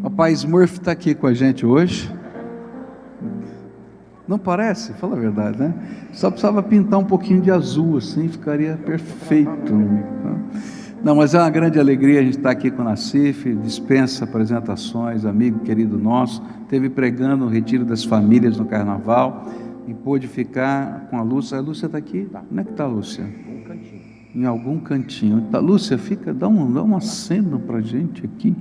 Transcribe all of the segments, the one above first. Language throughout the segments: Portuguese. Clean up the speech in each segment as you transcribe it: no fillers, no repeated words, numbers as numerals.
Papai Smurf está aqui com a gente hoje. Não parece? Fala a verdade, né? Só precisava pintar um pouquinho de azul, assim, ficaria perfeito. Não, mas é uma grande alegria a gente estar aqui com o Nassif, dispensa apresentações, amigo querido nosso, esteve pregando no Retiro das Famílias no Carnaval, e pôde ficar com a Lúcia. A Lúcia está aqui? Onde é que está a Lúcia? Um cantinho. Em algum cantinho. Tá, Lúcia, fica, dá um aceno para a gente aqui.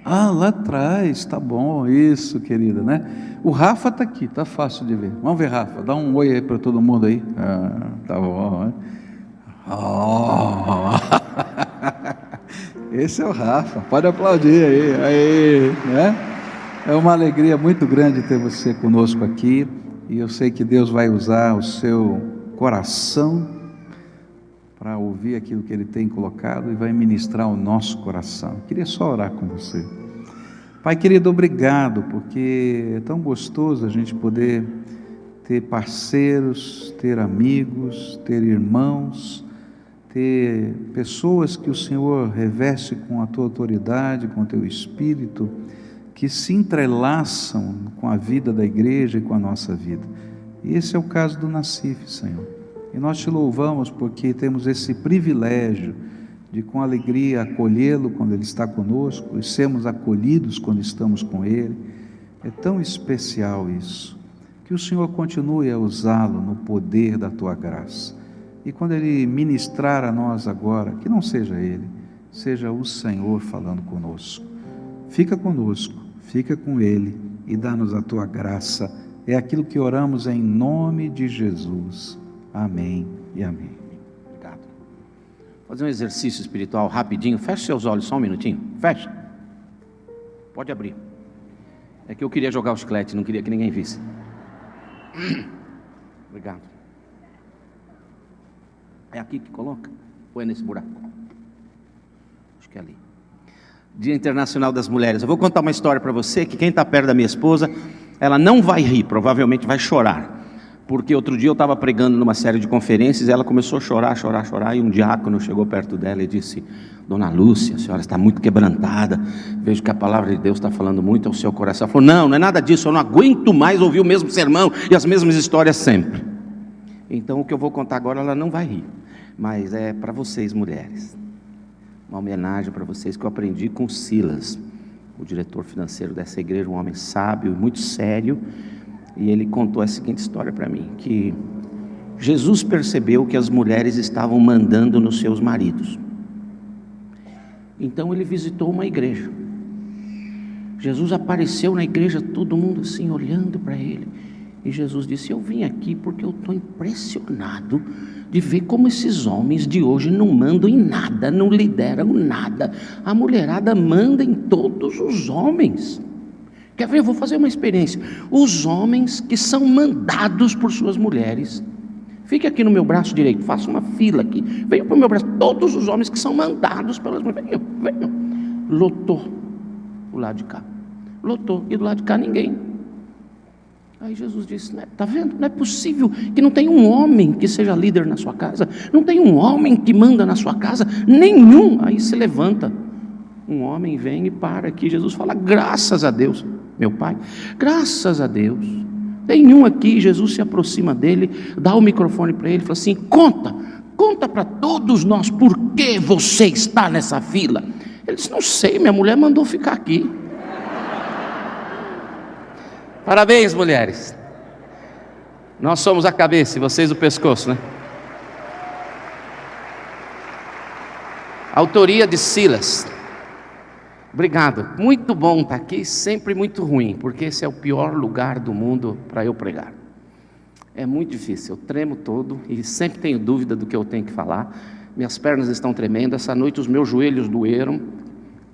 Ah, lá atrás, tá bom, isso, querida, né? O Rafa está aqui, tá fácil de ver. Vamos ver, Rafa, dá um oi aí para todo mundo aí. Ah, tá bom, né? Oh. Esse é o Rafa, pode aplaudir aí, né? É uma alegria muito grande ter você conosco aqui, e eu sei que Deus vai usar o seu coração para ouvir aquilo que Ele tem colocado e vai ministrar o nosso coração. Eu queria só orar com você. Pai querido, obrigado, porque é tão gostoso a gente poder ter parceiros, ter amigos, ter irmãos, ter pessoas que o Senhor reveste com a Tua autoridade, com o Teu Espírito, que se entrelaçam com a vida da igreja e com a nossa vida. E esse é o caso do Nassif, Senhor. E nós te louvamos porque temos esse privilégio de com alegria acolhê-lo quando ele está conosco e sermos acolhidos quando estamos com ele. É tão especial isso. Que o Senhor continue a usá-lo no poder da tua graça. E quando ele ministrar a nós agora, que não seja ele, seja o Senhor falando conosco. Fica conosco, fica com ele e dá-nos a tua graça. É aquilo que oramos em nome de Jesus. Amém e amém. Obrigado. Vou fazer um exercício espiritual rapidinho. Feche seus olhos só um minutinho. Fecha. Pode abrir. É que eu queria jogar o chiclete, não queria que ninguém visse. Obrigado. É aqui que coloca? Ou é nesse buraco? Acho que é ali. Dia Internacional das Mulheres. Eu vou contar uma história para você, que quem está perto da minha esposa, ela não vai rir, provavelmente vai chorar. Porque outro dia eu estava pregando numa série de conferências, e ela começou a chorar, e um diácono chegou perto dela e disse: Dona Lúcia, a senhora está muito quebrantada, vejo que a palavra de Deus está falando muito ao seu coração. Ela falou: não é nada disso, eu não aguento mais ouvir o mesmo sermão e as mesmas histórias sempre. Então o que eu vou contar agora, ela não vai rir, mas é para vocês mulheres, uma homenagem para vocês que eu aprendi com Silas, o diretor financeiro dessa igreja, um homem sábio e muito sério. E ele contou a seguinte história para mim, que Jesus percebeu que as mulheres estavam mandando nos seus maridos. Então ele visitou uma igreja. Jesus apareceu na igreja, todo mundo assim olhando para ele. E Jesus disse: eu vim aqui porque eu estou impressionado de ver como esses homens de hoje não mandam em nada, não lideram nada. A mulherada manda em todos os homens. Quer ver? Eu vou fazer uma experiência. Os homens que são mandados por suas mulheres, fique aqui no meu braço direito, faça uma fila aqui, venham para o meu braço, todos os homens que são mandados pelas mulheres, venham. Lotou o lado de cá, lotou, e do lado de cá ninguém. Aí Jesus disse: está vendo? Não é possível que não tenha um homem que seja líder na sua casa, não tem um homem que manda na sua casa, nenhum. Aí se levanta um homem, vem e para aqui. Jesus fala: graças a Deus, meu pai, graças a Deus, tem um aqui. Jesus se aproxima dele, dá o microfone para ele e fala assim: conta para todos nós por que você está nessa fila. Ele disse: não sei, minha mulher mandou ficar aqui. Parabéns, mulheres, nós somos a cabeça e vocês o pescoço, né? Autoria de Silas. Obrigado, muito bom estar aqui, sempre muito ruim, porque esse é o pior lugar do mundo para eu pregar. É muito difícil, eu tremo todo e sempre tenho dúvida do que eu tenho que falar. Minhas pernas estão tremendo, essa noite os meus joelhos doeram,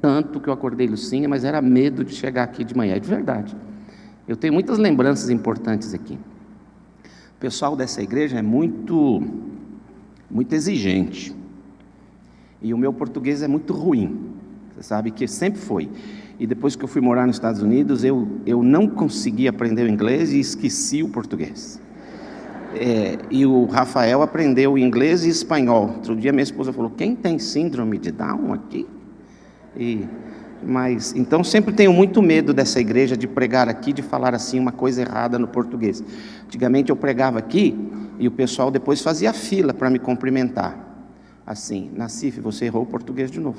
tanto que eu acordei Lucinha, mas era medo de chegar aqui de manhã, é de verdade. Eu tenho muitas lembranças importantes aqui. O pessoal dessa igreja é muito exigente, e o meu português é muito ruim. Você sabe que sempre foi. E depois que eu fui morar nos Estados Unidos, eu não consegui aprender o inglês e esqueci o português. E o Rafael aprendeu inglês e espanhol. Outro dia minha esposa falou: quem tem síndrome de Down aqui? E Mas, então sempre tenho muito medo dessa igreja de pregar aqui, de falar assim uma coisa errada no português. Antigamente eu pregava aqui e o pessoal depois fazia fila para me cumprimentar. Assim, Nassif, você errou o português de novo.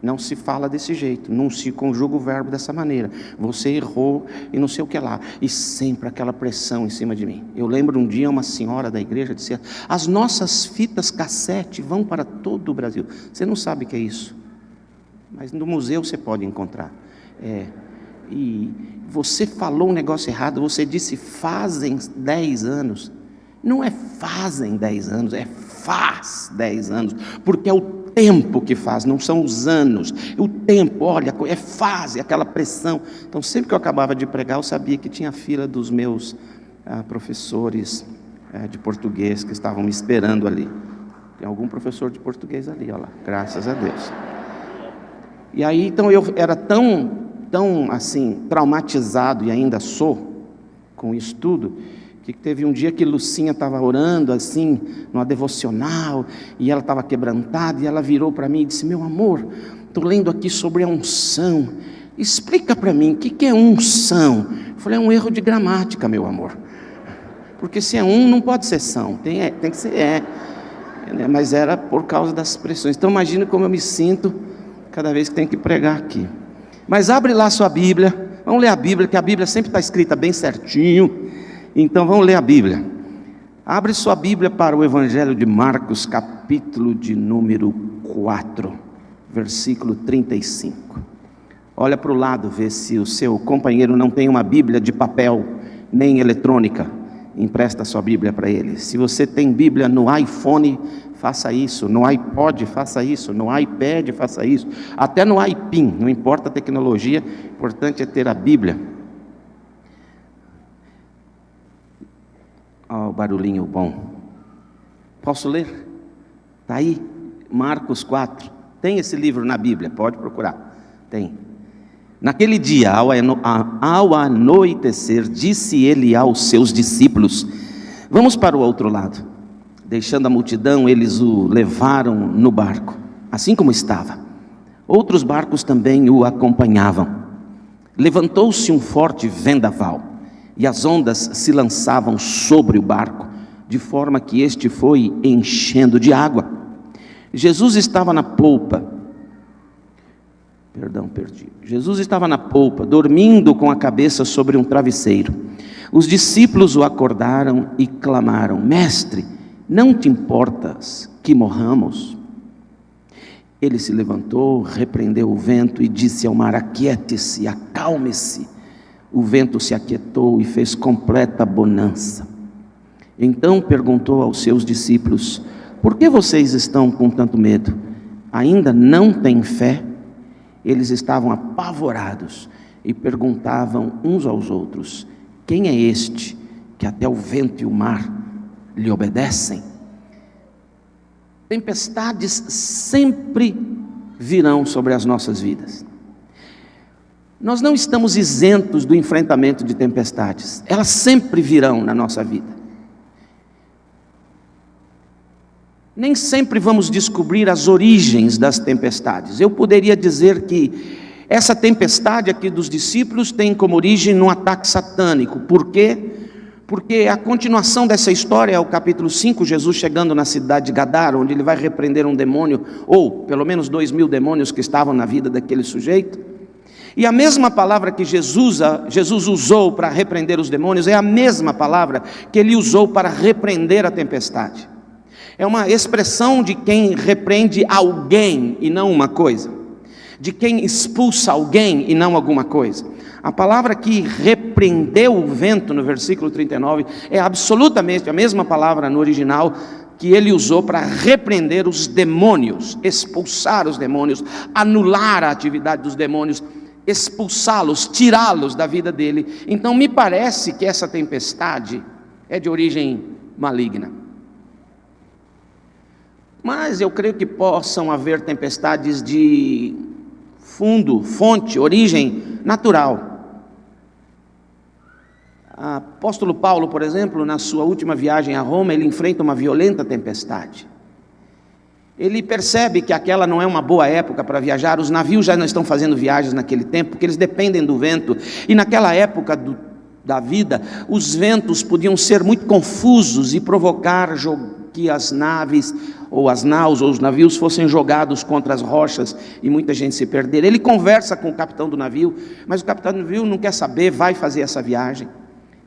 Não se fala desse jeito, não se conjuga o verbo dessa maneira. Você errou e não sei o que lá. E sempre aquela pressão em cima de mim. Eu lembro um dia uma senhora da igreja disse: as nossas fitas cassete vão para todo o Brasil. Você não sabe o que é isso, mas no museu você pode encontrar. E você falou um negócio errado, você disse fazem 10 anos. Não é fazem 10 anos, é faz 10 anos, porque é o tempo que faz, não são os anos, o tempo, olha, é fase, aquela pressão. Então sempre que eu acabava de pregar, eu sabia que tinha fila dos meus professores de português que estavam me esperando ali. Tem algum professor de português ali, olha lá, graças a Deus. E aí, então, eu era tão assim, traumatizado, e ainda sou, com isso tudo, que teve um dia que Lucinha estava orando, assim, numa devocional, e ela estava quebrantada, e ela virou para mim e disse: meu amor, estou lendo aqui sobre a unção, explica para mim, o que é unção? Eu falei: é um erro de gramática, meu amor, porque se é não pode ser são, tem que ser mas era por causa das pressões. Então imagina como eu me sinto cada vez que tenho que pregar aqui. Mas abre lá sua Bíblia, vamos ler a Bíblia, que a Bíblia sempre está escrita bem certinho. Então vamos ler a Bíblia. Abre sua Bíblia para o Evangelho de Marcos, capítulo de número 4, versículo 35. Olha para o lado, vê se o seu companheiro não tem uma Bíblia de papel, nem eletrônica. Empresta sua Bíblia para ele. Se você tem Bíblia no iPhone, faça isso. No iPod, faça isso. No iPad, faça isso. Até no iPin, não importa a tecnologia, o importante é ter a Bíblia. Ó, o barulhinho bom. Posso ler? Está aí, Marcos 4. Tem esse livro na Bíblia, pode procurar. Tem. Naquele dia, ao anoitecer, disse ele aos seus discípulos: vamos para o outro lado. Deixando a multidão, eles o levaram no barco, assim como estava. Outros barcos também o acompanhavam. Levantou-se um forte vendaval, e as ondas se lançavam sobre o barco, de forma que este foi enchendo de água. Jesus estava na polpa, dormindo com a cabeça sobre um travesseiro. Os discípulos o acordaram e clamaram: Mestre, não te importas que morramos? Ele se levantou, repreendeu o vento e disse ao mar: aquiete-se, acalme-se. O vento se aquietou e fez completa bonança. Então perguntou aos seus discípulos: por que vocês estão com tanto medo? Ainda não têm fé? Eles estavam apavorados e perguntavam uns aos outros: quem é este que até o vento e o mar lhe obedecem? Tempestades sempre virão sobre as nossas vidas. Nós não estamos isentos do enfrentamento de tempestades. Elas sempre virão na nossa vida. Nem sempre vamos descobrir as origens das tempestades. Eu poderia dizer que essa tempestade aqui dos discípulos tem como origem num ataque satânico. Por quê? Porque a continuação dessa história é o capítulo 5, Jesus chegando na cidade de Gadara, onde ele vai repreender um demônio, ou pelo menos 2.000 demônios que estavam na vida daquele sujeito. E a mesma palavra que Jesus usou para repreender os demônios é a mesma palavra que ele usou para repreender a tempestade. É uma expressão de quem repreende alguém e não uma coisa, de quem expulsa alguém e não alguma coisa. A palavra que repreendeu o vento no versículo 39 é absolutamente a mesma palavra no original que ele usou para repreender os demônios, expulsar os demônios, anular a atividade dos demônios, expulsá-los, tirá-los da vida dele. Então me parece que essa tempestade é de origem maligna. Mas eu creio que possam haver tempestades de fonte, origem natural. O apóstolo Paulo, por exemplo, na sua última viagem a Roma, ele enfrenta uma violenta tempestade. Ele percebe que aquela não é uma boa época para viajar. Os navios já não estão fazendo viagens naquele tempo, porque eles dependem do vento. E naquela época da vida, os ventos podiam ser muito confusos e provocar que as naves, ou as naus, ou os navios fossem jogados contra as rochas e muita gente se perder. Ele conversa com o capitão do navio, mas o capitão do navio não quer saber, vai fazer essa viagem.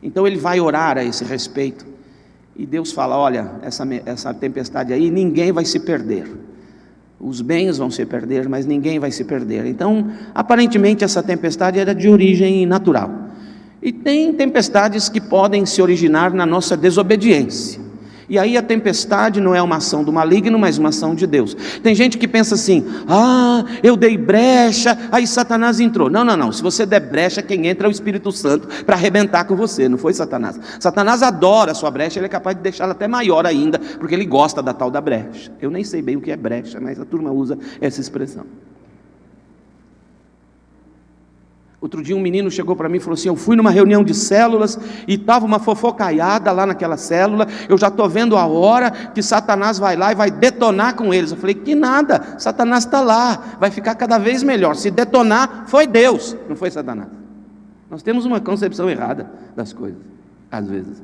Então ele vai orar a esse respeito. E Deus fala: olha, essa tempestade aí, ninguém vai se perder. Os bens vão se perder, mas ninguém vai se perder. Então, aparentemente, essa tempestade era de origem natural. E tem tempestades que podem se originar na nossa desobediência. E aí a tempestade não é uma ação do maligno, mas uma ação de Deus. Tem gente que pensa assim: eu dei brecha, aí Satanás entrou. Não, se você der brecha, quem entra é o Espírito Santo para arrebentar com você, não foi Satanás. Satanás adora a sua brecha, ele é capaz de deixá-la até maior ainda, porque ele gosta da tal da brecha. Eu nem sei bem o que é brecha, mas a turma usa essa expressão. Outro dia um menino chegou para mim e falou assim: eu fui numa reunião de células e estava uma fofocaiada lá naquela célula, eu já estou vendo a hora que Satanás vai lá e vai detonar com eles. Eu falei: que nada, Satanás está lá, vai ficar cada vez melhor. Se detonar, foi Deus, não foi Satanás. Nós temos uma concepção errada das coisas, às vezes.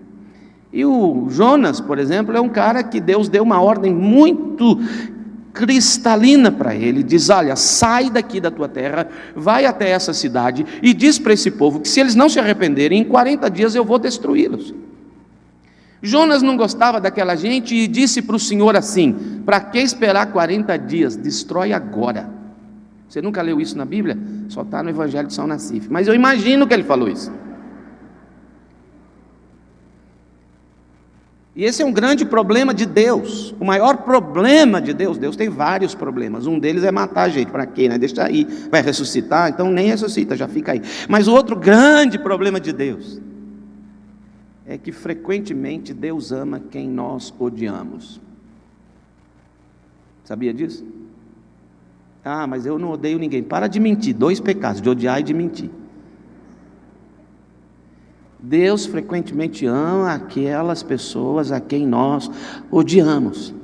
E o Jonas, por exemplo, é um cara que Deus deu uma ordem muito cristalina para ele, diz: olha, sai daqui da tua terra, vai até essa cidade e diz para esse povo que se eles não se arrependerem, em 40 dias eu vou destruí-los. Jonas não gostava daquela gente e disse para o Senhor assim: para que esperar 40 dias? Destrói agora. Você nunca leu isso na Bíblia? Só está no Evangelho de São Nassif, mas eu imagino que ele falou isso. E esse é um grande problema de Deus, o maior problema de Deus. Deus tem vários problemas, um deles é matar a gente. Para quê, né? Deixa aí, vai ressuscitar, então nem ressuscita, já fica aí. Mas o outro grande problema de Deus é que frequentemente Deus ama quem nós odiamos. Sabia disso? Mas eu não odeio ninguém. Para de mentir, 2 pecados, de odiar e de mentir. Deus frequentemente ama aquelas pessoas a quem nós odiamos.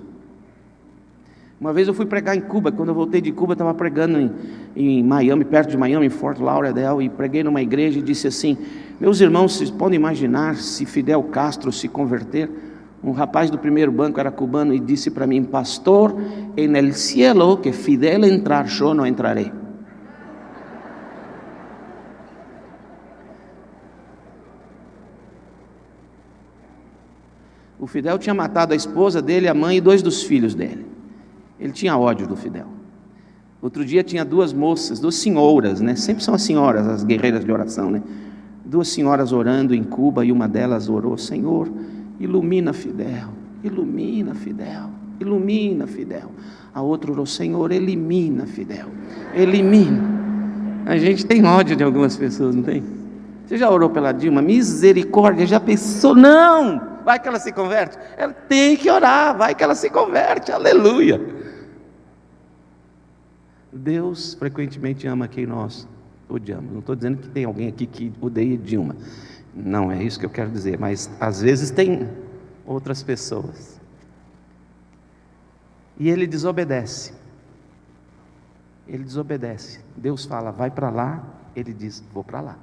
Uma vez eu fui pregar em Cuba. Quando eu voltei de Cuba, eu estava pregando em Miami, perto de Miami, em Fort Lauderdale, e preguei numa igreja e disse assim: meus irmãos, vocês podem imaginar se Fidel Castro se converter? Um rapaz do primeiro banco era cubano e disse para mim: pastor, en el cielo que Fidel entrar, yo no entraré. O Fidel tinha matado a esposa dele, a mãe e 2 dos filhos dele. Ele tinha ódio do Fidel. Outro dia tinha 2 moças, 2 senhoras, né? Sempre são as senhoras, as guerreiras de oração, né? 2 senhoras orando em Cuba, e uma delas orou: Senhor, ilumina Fidel, ilumina Fidel, ilumina Fidel. A outra orou: Senhor, elimina Fidel, elimina. A gente tem ódio de algumas pessoas, não tem? Você já orou pela Dilma? Misericórdia, já pensou? Não! Vai que ela se converte? Ela tem que orar, vai que ela se converte, aleluia. Deus frequentemente ama quem nós odiamos. Não estou dizendo que tem alguém aqui que odeia Dilma, não é isso que eu quero dizer, mas às vezes tem outras pessoas. E ele desobedece. Deus fala: vai para lá, ele diz: vou para lá.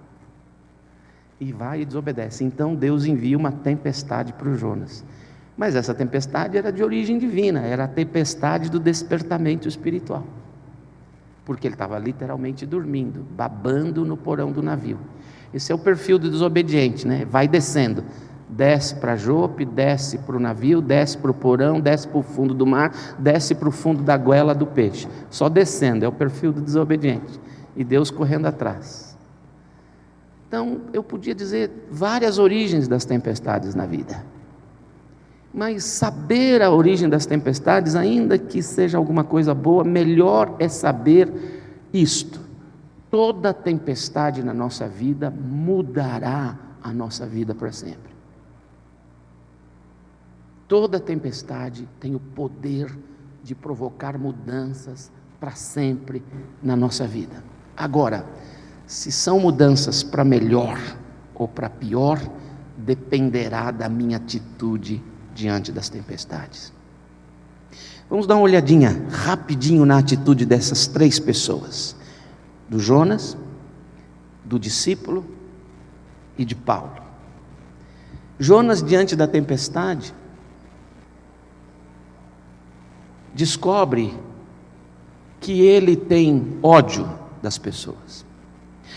E vai e desobedece. Então Deus envia uma tempestade para o Jonas. Mas essa tempestade era de origem divina, era a tempestade do despertamento espiritual. Porque ele estava literalmente dormindo, babando no porão do navio. Esse é o perfil do desobediente, né? Vai descendo, desce para Jope, desce para o navio, desce para o porão, desce para o fundo do mar, desce para o fundo da goela do peixe. Só descendo, é o perfil do desobediente. E Deus correndo atrás. Então, eu podia dizer várias origens das tempestades na vida. Mas saber a origem das tempestades, ainda que seja alguma coisa boa, melhor é saber isto: toda tempestade na nossa vida mudará a nossa vida para sempre. Toda tempestade tem o poder de provocar mudanças para sempre na nossa vida. Agora, se são mudanças para melhor ou para pior, dependerá da minha atitude diante das tempestades. Vamos dar uma olhadinha rapidinho na atitude dessas 3 pessoas: do Jonas, do discípulo e de Paulo. Jonas, diante da tempestade, descobre que ele tem ódio das pessoas.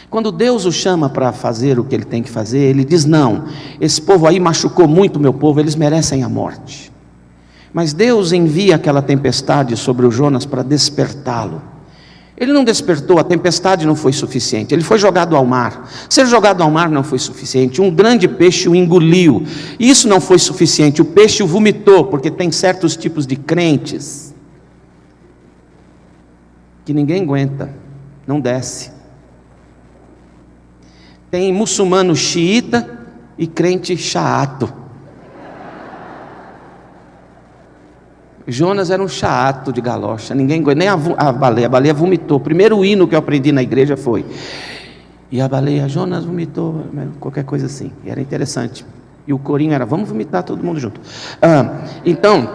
Quando Deus o chama para fazer o que ele tem que fazer, ele diz: não, esse povo aí machucou muito o meu povo, eles merecem a morte. Mas Deus envia aquela tempestade sobre o Jonas para despertá-lo. Ele não despertou, a tempestade não foi suficiente, ele foi jogado ao mar. Ser jogado ao mar não foi suficiente, um grande peixe o engoliu. Isso não foi suficiente, o peixe o vomitou, porque tem certos tipos de crentes que ninguém aguenta, não desce. Tem muçulmano xiita e crente chato. Jonas era um chato de galocha, ninguém aguenta, nem a baleia vomitou. O primeiro hino que eu aprendi na igreja foi: e a baleia, Jonas vomitou, qualquer coisa assim, e era interessante. E o corinho era: vamos vomitar todo mundo junto. Então,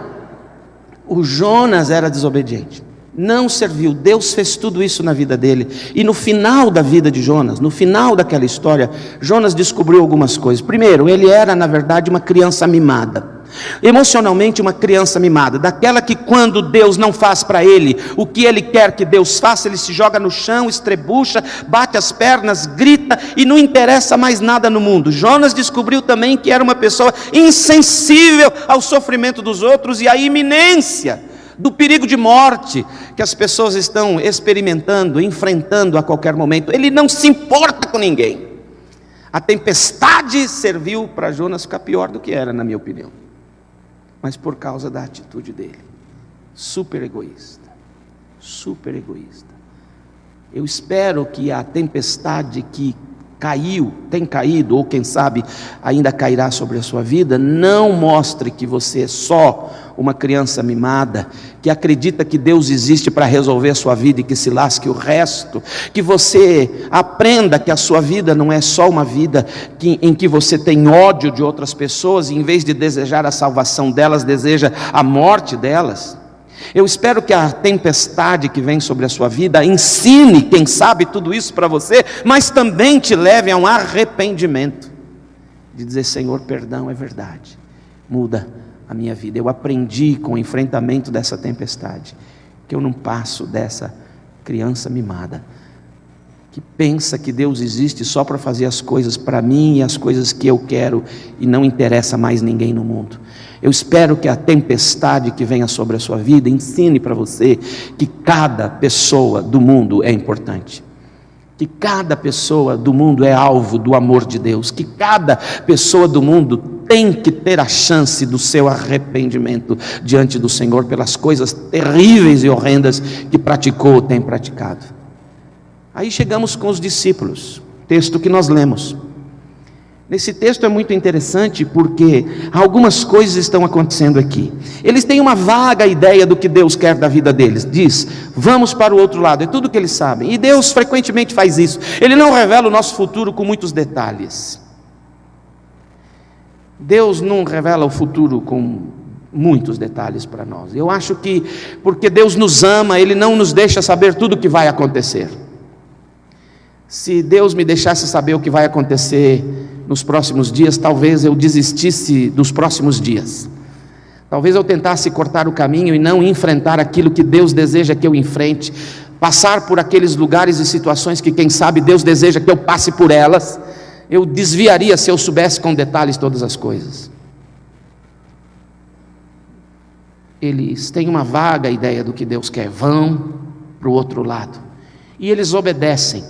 o Jonas era desobediente, não serviu. Deus fez tudo isso na vida dele, e no final da vida de Jonas, no final daquela história, Jonas descobriu algumas coisas. Primeiro, ele era na verdade uma criança mimada, emocionalmente uma criança mimada, daquela que quando Deus não faz para ele o que ele quer que Deus faça, ele se joga no chão, estrebucha, bate as pernas, grita e não interessa mais nada no mundo. Jonas descobriu também que era uma pessoa insensível ao sofrimento dos outros e à iminência do perigo de morte que as pessoas estão experimentando, enfrentando a qualquer momento. Ele não se importa com ninguém. A tempestade serviu para Jonas ficar pior do que era, na minha opinião, mas por causa da atitude dele, super egoísta, super egoísta. Eu espero que a tempestade que tem caído, ou quem sabe ainda cairá sobre a sua vida, não mostre que você é só uma criança mimada, que acredita que Deus existe para resolver a sua vida e que se lasque o resto. Que você aprenda que a sua vida não é só uma vida em que você tem ódio de outras pessoas, e em vez de desejar a salvação delas, deseja a morte delas. Eu espero que a tempestade que vem sobre a sua vida ensine, quem sabe, tudo isso para você, mas também te leve a um arrependimento, de dizer: Senhor, perdão, é verdade, muda a minha vida. Eu aprendi com o enfrentamento dessa tempestade que eu não passo dessa criança mimada, que pensa que Deus existe só para fazer as coisas para mim e as coisas que eu quero, e não interessa mais ninguém no mundo. Eu espero que a tempestade que venha sobre a sua vida ensine para você que cada pessoa do mundo é importante, que cada pessoa do mundo é alvo do amor de Deus, que cada pessoa do mundo tem que ter a chance do seu arrependimento diante do Senhor pelas coisas terríveis e horrendas que praticou ou tem praticado. Aí chegamos com os discípulos, texto que nós lemos. Nesse texto é muito interessante porque algumas coisas estão acontecendo aqui. Eles têm uma vaga ideia do que Deus quer da vida deles. Diz: vamos para o outro lado, é tudo que eles sabem. E Deus frequentemente faz isso. Ele não revela o nosso futuro com muitos detalhes. Deus não revela o futuro com muitos detalhes para nós. Eu acho que porque Deus nos ama, Ele não nos deixa saber tudo o que vai acontecer. Se Deus me deixasse saber o que vai acontecer nos próximos dias, talvez eu desistisse dos próximos dias. Talvez eu tentasse cortar o caminho e não enfrentar aquilo que Deus deseja que eu enfrente, passar por aqueles lugares e situações que quem sabe Deus deseja que eu passe por elas. Eu desviaria se eu soubesse com detalhes todas as coisas. Eles têm uma vaga ideia do que Deus quer, vão para o outro lado, e eles obedecem.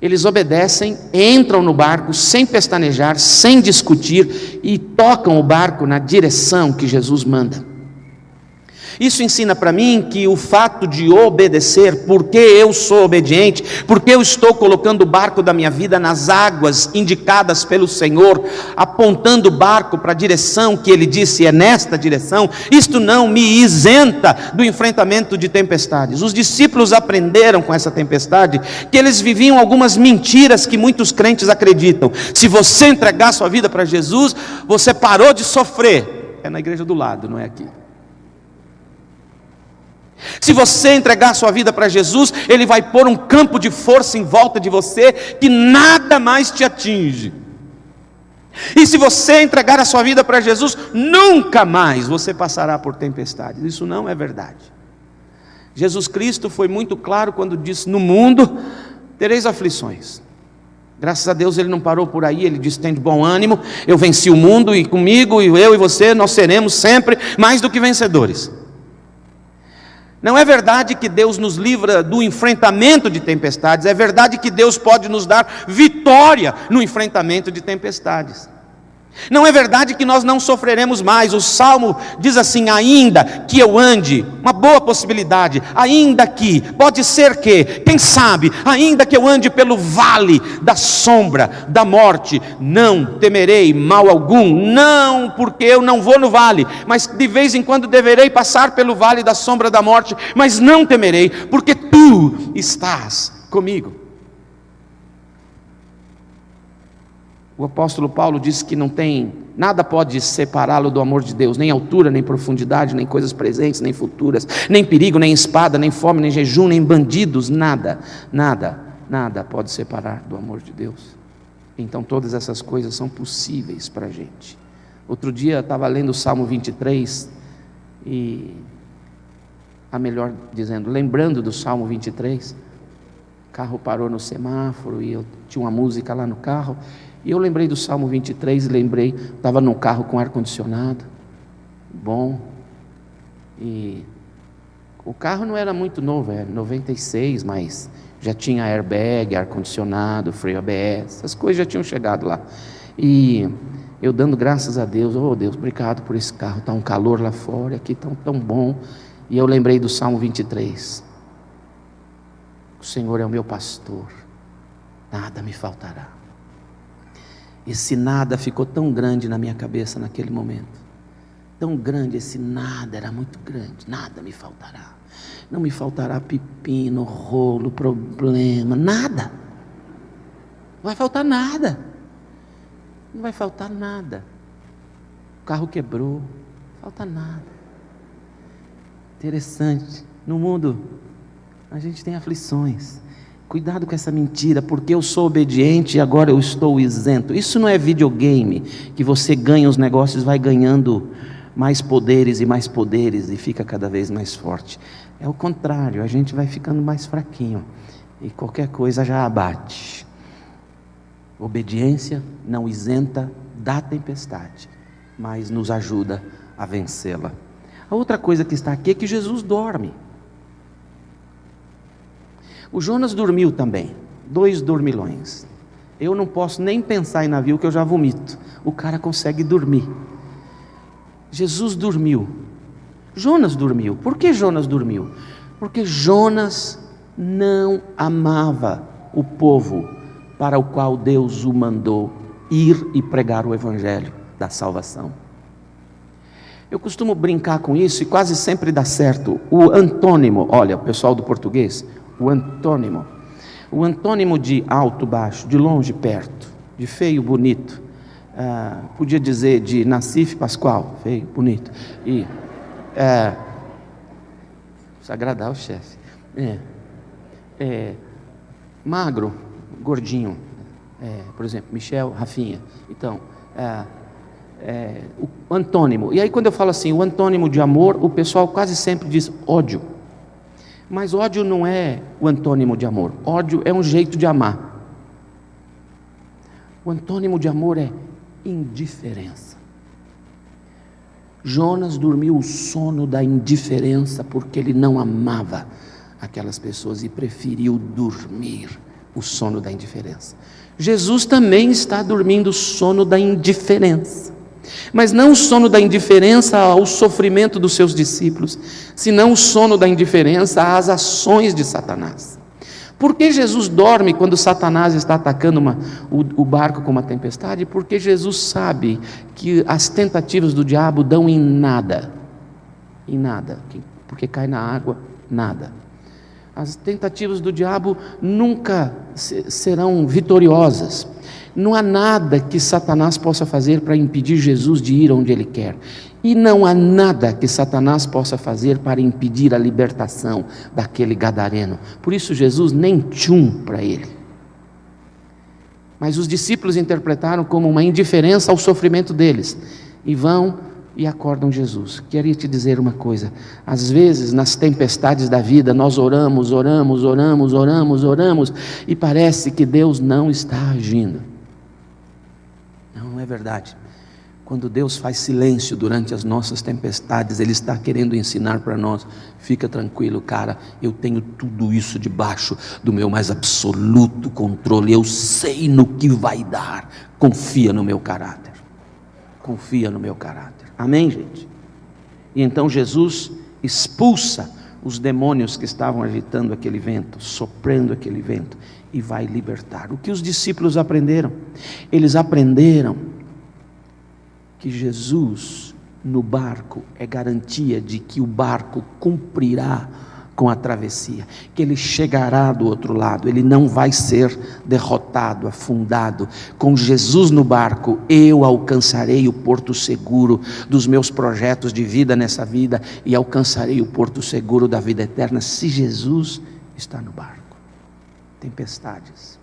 Eles obedecem, entram no barco sem pestanejar, sem discutir, e tocam o barco na direção que Jesus manda. Isso ensina para mim que o fato de obedecer, porque eu sou obediente, porque eu estou colocando o barco da minha vida nas águas indicadas pelo Senhor, apontando o barco para a direção que Ele disse, é nesta direção, isto não me isenta do enfrentamento de tempestades. Os discípulos aprenderam com essa tempestade que eles viviam algumas mentiras que muitos crentes acreditam. Se você entregar sua vida para Jesus, você parou de sofrer. É na igreja do lado, não é aqui. Se você entregar sua vida para Jesus, Ele vai pôr um campo de força em volta de você, que nada mais te atinge. E se você entregar a sua vida para Jesus, nunca mais você passará por tempestades. Isso não é verdade. Jesus Cristo foi muito claro quando disse: no mundo tereis aflições. Graças a Deus Ele não parou por aí. Ele disse: tem de bom ânimo, eu venci o mundo, e comigo, e eu e você, nós seremos sempre mais do que vencedores. Não é verdade que Deus nos livra do enfrentamento de tempestades. É verdade que Deus pode nos dar vitória no enfrentamento de tempestades. Não é verdade que nós não sofreremos mais. O Salmo diz assim: ainda que eu ande, uma boa possibilidade, ainda que, pode ser que, quem sabe, ainda que eu ande pelo vale da sombra da morte, não temerei mal algum. Não, porque eu não vou no vale, mas de vez em quando deverei passar pelo vale da sombra da morte, mas não temerei, porque tu estás comigo. O apóstolo Paulo disse que nada pode separá-lo do amor de Deus, nem altura, nem profundidade, nem coisas presentes, nem futuras, nem perigo, nem espada, nem fome, nem jejum, nem bandidos, nada pode separar do amor de Deus. Então todas essas coisas são possíveis para a gente. Outro dia eu estava lendo o Salmo 23, lembrando do Salmo 23, o carro parou no semáforo e eu tinha uma música lá no carro, e eu lembrei do Salmo 23, estava no carro com ar-condicionado, bom, e o carro não era muito novo, era 96, mas já tinha airbag, ar-condicionado, freio ABS, essas coisas já tinham chegado lá, e eu dando graças a Deus: oh Deus, obrigado por esse carro, está um calor lá fora, aqui está tão bom. E eu lembrei do Salmo 23, o Senhor é o meu pastor, nada me faltará. Esse nada ficou tão grande na minha cabeça naquele momento, tão grande, esse nada era muito grande. Nada me faltará, não me faltará pepino, rolo, problema, nada, não vai faltar nada, não vai faltar nada. O carro quebrou, não falta nada. Interessante, no mundo a gente tem aflições. Cuidado com essa mentira, porque eu sou obediente e agora eu estou isento. Isso não é videogame, que você ganha os negócios, vai ganhando mais poderes e fica cada vez mais forte. É o contrário, a gente vai ficando mais fraquinho e qualquer coisa já abate. Obediência não isenta da tempestade, mas nos ajuda a vencê-la. A outra coisa que está aqui é que Jesus dorme. O Jonas dormiu também, 2 dormilões. Eu não posso nem pensar em navio que eu já vomito. O cara consegue dormir. Jesus dormiu. Jonas dormiu. Por que Jonas dormiu? Porque Jonas não amava o povo para o qual Deus o mandou ir e pregar o evangelho da salvação. Eu costumo brincar com isso e quase sempre dá certo. O antônimo, olha, o pessoal do português, o antônimo de alto, baixo, de longe, perto, de feio, bonito, podia dizer de Nassif Pascoal, feio, bonito, e precisa agradar o chefe, magro, gordinho, por exemplo, Michel, Rafinha. Então, o antônimo, e aí quando eu falo assim, o antônimo de amor, o pessoal quase sempre diz ódio. Mas ódio não é o antônimo de amor. Ódio é um jeito de amar. O antônimo de amor é indiferença. Jonas dormiu o sono da indiferença porque ele não amava aquelas pessoas e preferiu dormir o sono da indiferença. Jesus também está dormindo o sono da indiferença. Mas não o sono da indiferença ao sofrimento dos seus discípulos, senão o sono da indiferença às ações de Satanás. Por que Jesus dorme quando Satanás está atacando o barco com uma tempestade? Porque Jesus sabe que as tentativas do diabo dão em nada, porque cai na água, nada. As tentativas do diabo nunca serão vitoriosas. Não há nada que Satanás possa fazer para impedir Jesus de ir onde Ele quer. E não há nada que Satanás possa fazer para impedir a libertação daquele gadareno. Por isso Jesus nem tchum para ele. Mas os discípulos interpretaram como uma indiferença ao sofrimento deles. E vão e acordam Jesus. Queria te dizer uma coisa. Às vezes nas tempestades da vida nós oramos, e parece que Deus não está agindo. Não é verdade. Quando Deus faz silêncio durante as nossas tempestades, Ele está querendo ensinar para nós: fica tranquilo, cara, eu tenho tudo isso debaixo do meu mais absoluto controle, eu sei no que vai dar, confia no meu caráter, confia no meu caráter, amém, gente? E então Jesus expulsa os demônios que estavam agitando aquele vento, soprando aquele vento, e vai libertar. O que os discípulos aprenderam? Eles aprenderam que Jesus no barco é garantia de que o barco cumprirá com a travessia, que ele chegará do outro lado, ele não vai ser derrotado, afundado. Com Jesus no barco, eu alcançarei o porto seguro dos meus projetos de vida nessa vida, e alcançarei o porto seguro da vida eterna, se Jesus está no barco. Tempestades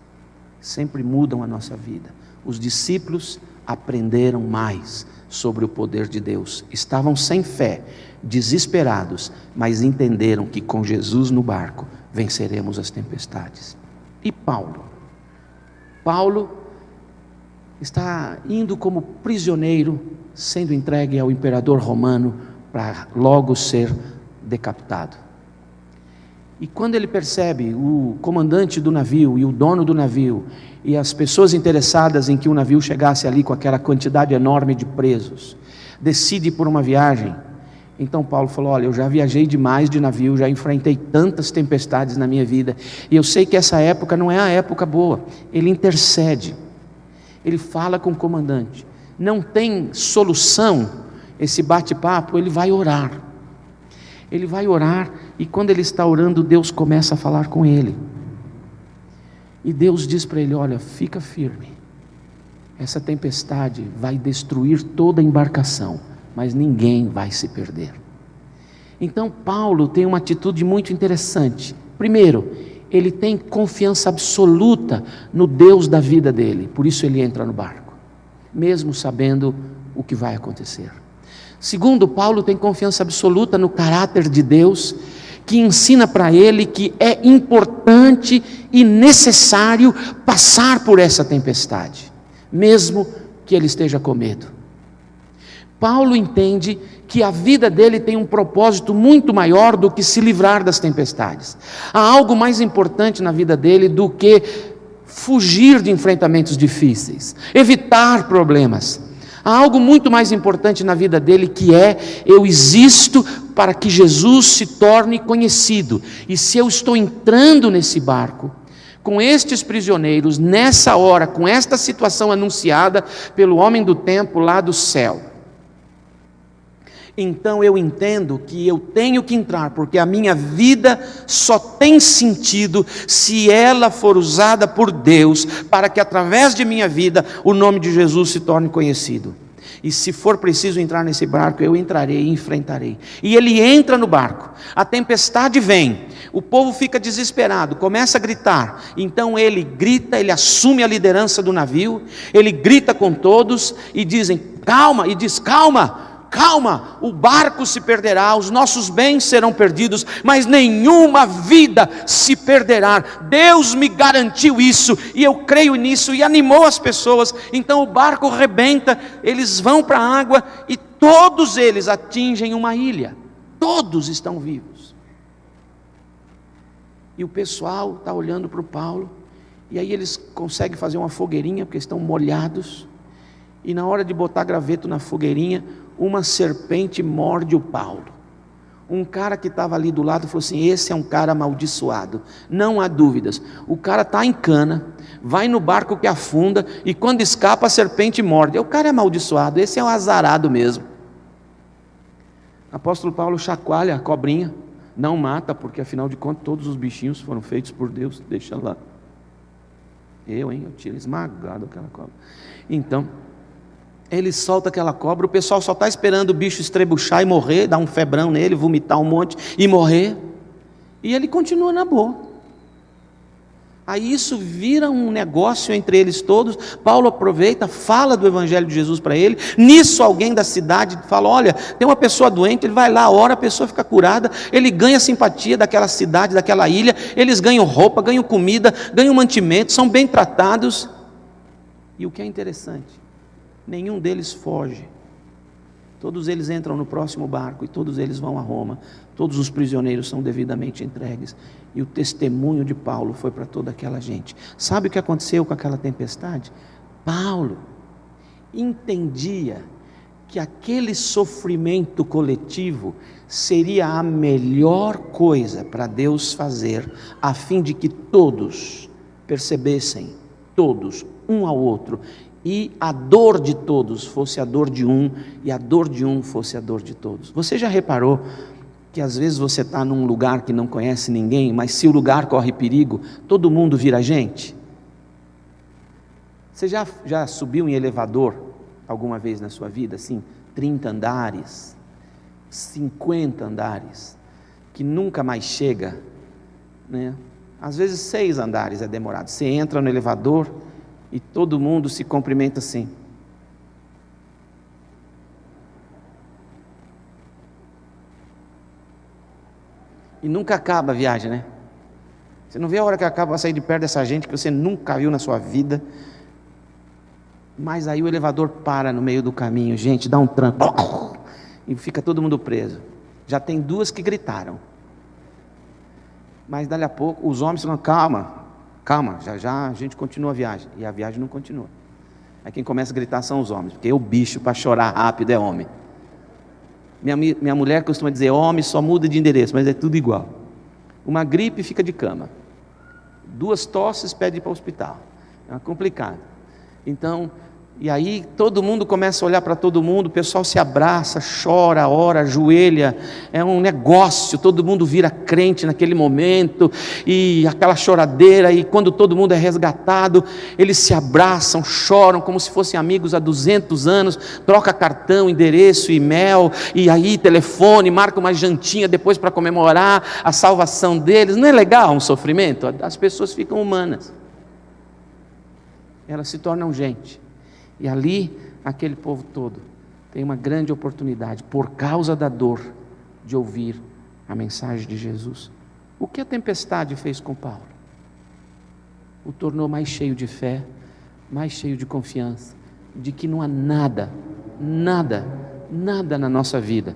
sempre mudam a nossa vida. Os discípulos aprenderam mais sobre o poder de Deus, estavam sem fé, desesperados, mas entenderam que com Jesus no barco venceremos as tempestades. E Paulo está indo como prisioneiro, sendo entregue ao imperador romano para logo ser decapitado. E quando ele percebe, o comandante do navio e o dono do navio e as pessoas interessadas em que o navio chegasse ali com aquela quantidade enorme de presos, decide por uma viagem. Então Paulo falou: olha, eu já viajei demais de navio, já enfrentei tantas tempestades na minha vida, e eu sei que essa época não é a época boa. Ele intercede, ele fala com o comandante, não tem solução esse bate-papo, ele vai orar. Ele vai orar, e quando ele está orando, Deus começa a falar com ele. E Deus diz para ele: olha, fica firme. Essa tempestade vai destruir toda a embarcação, mas ninguém vai se perder. Então Paulo tem uma atitude muito interessante. Primeiro, ele tem confiança absoluta no Deus da vida dele. Por isso ele entra no barco, mesmo sabendo o que vai acontecer. Segundo, Paulo tem confiança absoluta no caráter de Deus, que ensina para ele que é importante e necessário passar por essa tempestade, mesmo que ele esteja com medo. Paulo entende que a vida dele tem um propósito muito maior do que se livrar das tempestades. Há algo mais importante na vida dele do que fugir de enfrentamentos difíceis, evitar problemas. Há algo muito mais importante na vida dele, que é: eu existo para que Jesus se torne conhecido. E se eu estou entrando nesse barco, com estes prisioneiros, nessa hora, com esta situação anunciada pelo homem do tempo lá do céu, então eu entendo que eu tenho que entrar, porque a minha vida só tem sentido se ela for usada por Deus, para que através de minha vida o nome de Jesus se torne conhecido. E se for preciso entrar nesse barco, eu entrarei e enfrentarei. E ele entra no barco, a tempestade vem, o povo fica desesperado, começa a gritar. Então ele grita, ele assume a liderança do navio, ele grita com todos e dizem: calma, e diz: calma, calma, o barco se perderá, os nossos bens serão perdidos, mas nenhuma vida se perderá. Deus me garantiu isso, e eu creio nisso, e animou as pessoas. Então o barco rebenta, eles vão para a água, e todos eles atingem uma ilha, todos estão vivos. E o pessoal está olhando para o Paulo, e aí eles conseguem fazer uma fogueirinha, porque estão molhados, e na hora de botar graveto na fogueirinha, uma serpente morde o Paulo. Um cara que estava ali do lado falou assim: esse é um cara amaldiçoado, não há dúvidas. O cara está em cana, vai no barco que afunda, e quando escapa a serpente morde. O cara é amaldiçoado, esse é um azarado mesmo. Apóstolo Paulo chacoalha a cobrinha, não mata, porque afinal de contas todos os bichinhos foram feitos por Deus, deixa lá. Eu tinha esmagado aquela cobra. Então Ele solta aquela cobra, o pessoal só está esperando o bicho estrebuchar e morrer, dar um febrão nele, vomitar um monte e morrer. E ele continua na boa. Aí isso vira um negócio entre eles todos. Paulo aproveita, fala do evangelho de Jesus para ele. Nisso alguém da cidade fala: olha, tem uma pessoa doente, ele vai lá, ora, a pessoa fica curada. Ele ganha simpatia daquela cidade, daquela ilha. Eles ganham roupa, ganham comida, ganham mantimento, são bem tratados. E o que é interessante, nenhum deles foge. Todos eles entram no próximo barco e todos eles vão a Roma. Todos os prisioneiros são devidamente entregues. E o testemunho de Paulo foi para toda aquela gente. Sabe o que aconteceu com aquela tempestade? Paulo entendia que aquele sofrimento coletivo seria a melhor coisa para Deus fazer, a fim de que todos percebessem, todos, um ao outro, e a dor de todos fosse a dor de um, e a dor de um fosse a dor de todos. Você já reparou que às vezes você está num lugar que não conhece ninguém, mas se o lugar corre perigo, todo mundo vira gente? Você já subiu em elevador alguma vez na sua vida, assim, 30 andares, 50 andares, que nunca mais chega, né? Às vezes 6 andares é demorado. Você entra no elevador e todo mundo se cumprimenta assim. E nunca acaba a viagem, né? Você não vê a hora que acaba para sair de perto dessa gente que você nunca viu na sua vida. Mas aí o elevador para no meio do caminho, gente, dá um tranco e fica todo mundo preso. Já tem 2 que gritaram. Mas dali a pouco os homens falam: calma, já a gente continua a viagem. E a viagem não continua. Aí quem começa a gritar são os homens, porque o bicho para chorar rápido é homem. Minha mulher costuma dizer: homem só muda de endereço, mas é tudo igual. Uma gripe fica de cama, 2 tosses pede para o hospital. É complicado. Então, e aí todo mundo começa a olhar para todo mundo, o pessoal se abraça, chora, ora, ajoelha, é um negócio, todo mundo vira crente naquele momento, e aquela choradeira, e quando todo mundo é resgatado, eles se abraçam, choram como se fossem amigos há 200 anos, troca cartão, endereço, e-mail, e aí telefone, marca uma jantinha depois para comemorar a salvação deles. Não é legal um sofrimento? As pessoas ficam humanas, elas se tornam gente. E ali, aquele povo todo tem uma grande oportunidade, por causa da dor, de ouvir a mensagem de Jesus. O que a tempestade fez com Paulo? O tornou mais cheio de fé, mais cheio de confiança, de que não há nada na nossa vida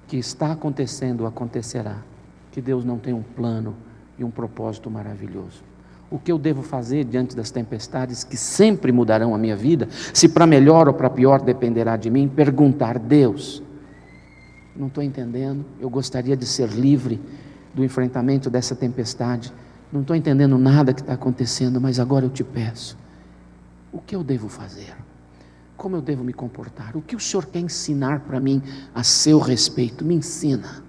que está acontecendo ou acontecerá, que Deus não tem um plano e um propósito maravilhoso. O que eu devo fazer diante das tempestades que sempre mudarão a minha vida, se para melhor ou para pior dependerá de mim? Perguntar: Deus, não estou entendendo, eu gostaria de ser livre do enfrentamento dessa tempestade, não estou entendendo nada que está acontecendo, mas agora eu te peço, o que eu devo fazer? Como eu devo me comportar? O que o Senhor quer ensinar para mim a seu respeito? Me ensina.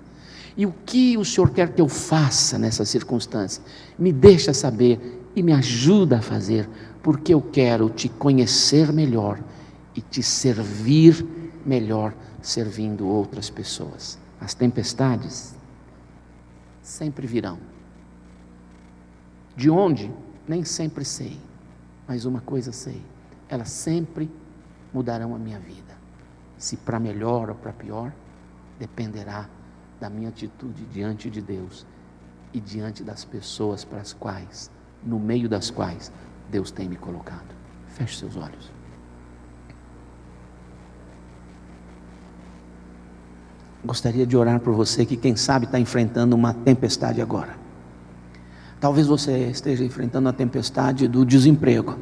E o que o Senhor quer que eu faça nessa circunstância? Me deixa saber e me ajuda a fazer, porque eu quero te conhecer melhor e te servir melhor, servindo outras pessoas. As tempestades sempre virão. De onde? Nem sempre sei, mas uma coisa sei: elas sempre mudarão a minha vida. Se para melhor ou para pior, dependerá da minha atitude diante de Deus e diante das pessoas para as quais, no meio das quais Deus tem me colocado. Feche seus olhos. Gostaria de orar por você que, quem sabe, está enfrentando uma tempestade agora. Talvez você esteja enfrentando a tempestade do desemprego,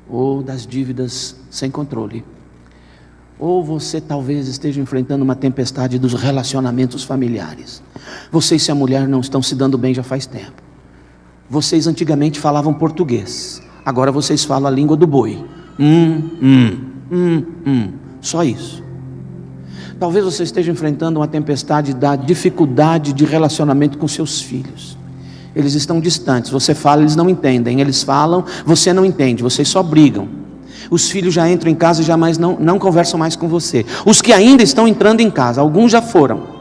ou das dívidas sem controle, ou você talvez esteja enfrentando uma tempestade dos relacionamentos familiares. Você e sua mulher não estão se dando bem já faz tempo. Vocês antigamente falavam português, agora vocês falam a língua do boi. Só isso. Talvez você esteja enfrentando uma tempestade da dificuldade de relacionamento com seus filhos. Eles estão distantes, você fala, eles não entendem. Eles falam, você não entende, vocês só brigam. Os filhos já entram em casa e jamais não conversam mais com você. Os que ainda estão entrando em casa, alguns já foram.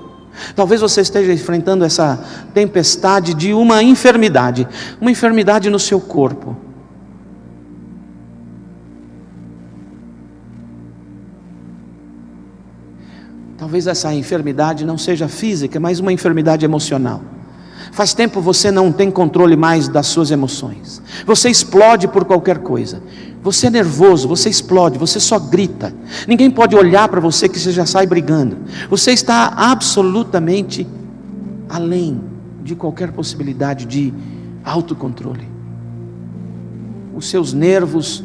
Talvez você esteja enfrentando essa tempestade de uma enfermidade no seu corpo. Talvez essa enfermidade não seja física, mas uma enfermidade emocional. Faz tempo você não tem controle mais das suas emoções. Você explode por qualquer coisa. Você é nervoso, você explode, você só grita. Ninguém pode olhar para você que você já sai brigando. Você está absolutamente além de qualquer possibilidade de autocontrole. Os seus nervos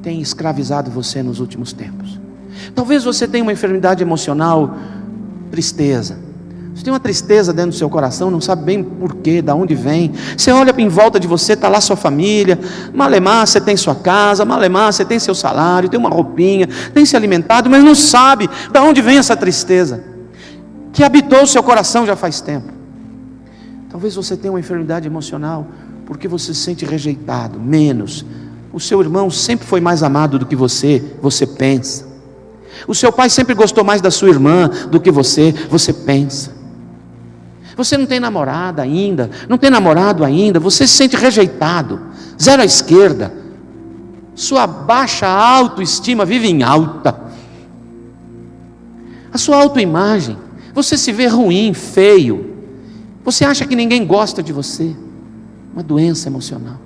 têm escravizado você nos últimos tempos. Talvez você tenha uma enfermidade emocional, tristeza. Você tem uma tristeza dentro do seu coração, não sabe bem porquê, de onde vem. Você olha em volta de você, está lá sua família, malemar você tem sua casa, malemar você tem seu salário, tem uma roupinha, tem se alimentado, mas não sabe de onde vem essa tristeza, que habitou o seu coração já faz tempo. Talvez você tenha uma enfermidade emocional, porque você se sente rejeitado, menos. O seu irmão sempre foi mais amado do que você pensa. O seu pai sempre gostou mais da sua irmã do que você pensa. Você não tem namorada ainda, não tem namorado ainda, você se sente rejeitado, zero à esquerda. Sua baixa autoestima vive em alta. A sua autoimagem, você se vê ruim, feio. Você acha que ninguém gosta de você. Uma doença emocional.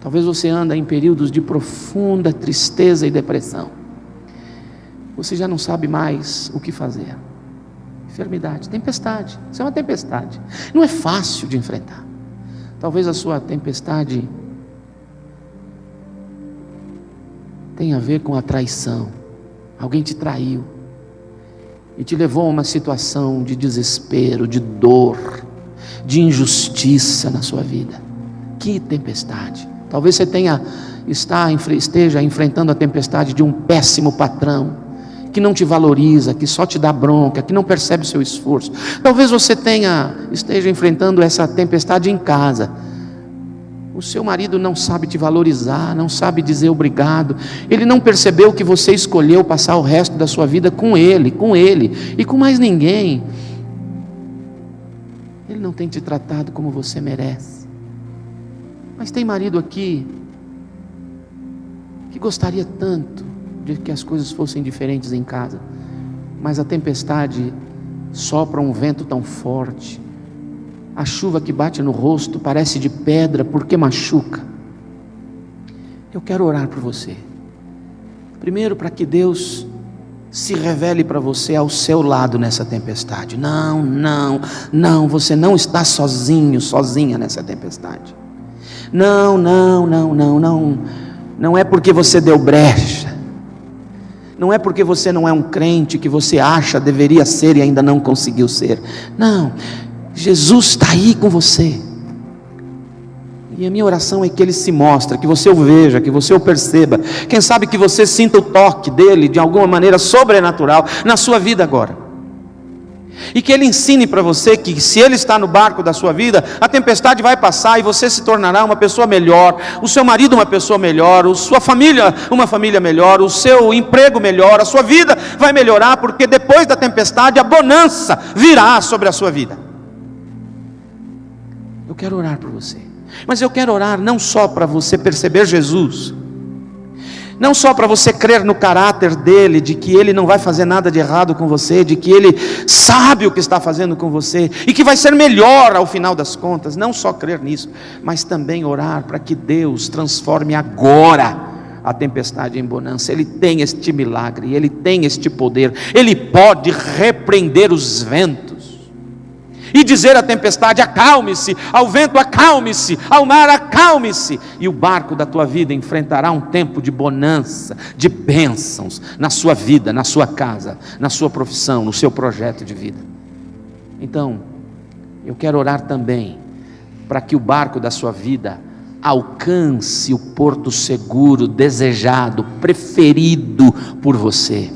Talvez você ande em períodos de profunda tristeza e depressão. Você já não sabe mais o que fazer. Enfermidade, tempestade. Isso é uma tempestade. Não é fácil de enfrentar. Talvez a sua tempestade tenha a ver com a traição. Alguém te traiu e te levou a uma situação de desespero, de dor, de injustiça na sua vida. Que tempestade. Talvez você esteja enfrentando a tempestade de um péssimo patrão, que não te valoriza, que só te dá bronca, que não percebe o seu esforço. Talvez você esteja enfrentando essa tempestade em casa. O seu marido não sabe te valorizar, não sabe dizer obrigado. Ele não percebeu que você escolheu passar o resto da sua vida com ele e com mais ninguém. Ele não tem te tratado como você merece. Mas tem marido aqui que gostaria tanto de que as coisas fossem diferentes em casa, mas a tempestade sopra um vento tão forte, a chuva que bate no rosto parece de pedra porque machuca. Eu quero orar por você, primeiro para que Deus se revele para você ao seu lado nessa tempestade. Não, você não está sozinho, sozinha nessa tempestade. Não é porque você deu brecha, não é porque você não é um crente que você acha deveria ser e ainda não conseguiu ser. Não, Jesus está aí com você. E a minha oração é que Ele se mostre, que você o veja, que você o perceba. Quem sabe que você sinta o toque dEle de alguma maneira sobrenatural na sua vida agora. E que Ele ensine para você que se Ele está no barco da sua vida, a tempestade vai passar e você se tornará uma pessoa melhor, o seu marido uma pessoa melhor, a sua família uma família melhor, o seu emprego melhor, a sua vida vai melhorar, porque depois da tempestade a bonança virá sobre a sua vida. Eu quero orar por você, mas eu quero orar não só para você perceber Jesus, não só para você crer no caráter dele, de que ele não vai fazer nada de errado com você, de que ele sabe o que está fazendo com você, e que vai ser melhor ao final das contas. Não só crer nisso, mas também orar para que Deus transforme agora a tempestade em bonança. Ele tem este milagre, ele tem este poder, ele pode repreender os ventos e dizer à tempestade: acalme-se, ao vento acalme-se, ao mar acalme-se, e o barco da tua vida enfrentará um tempo de bonança, de bênçãos na sua vida, na sua casa, na sua profissão, no seu projeto de vida. Então, eu quero orar também para que o barco da sua vida alcance o porto seguro, desejado, preferido por você.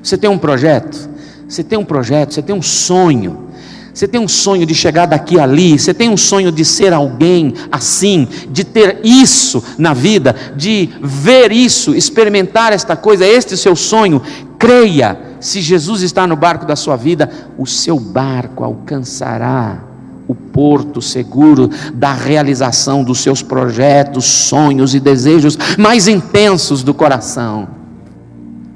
Você tem um projeto, você tem um sonho, Você tem um sonho de chegar daqui a ali, você tem um sonho de ser alguém assim, de ter isso na vida, de ver isso, experimentar esta coisa, este é o seu sonho. Creia, se Jesus está no barco da sua vida, o seu barco alcançará o porto seguro da realização dos seus projetos, sonhos e desejos mais intensos do coração.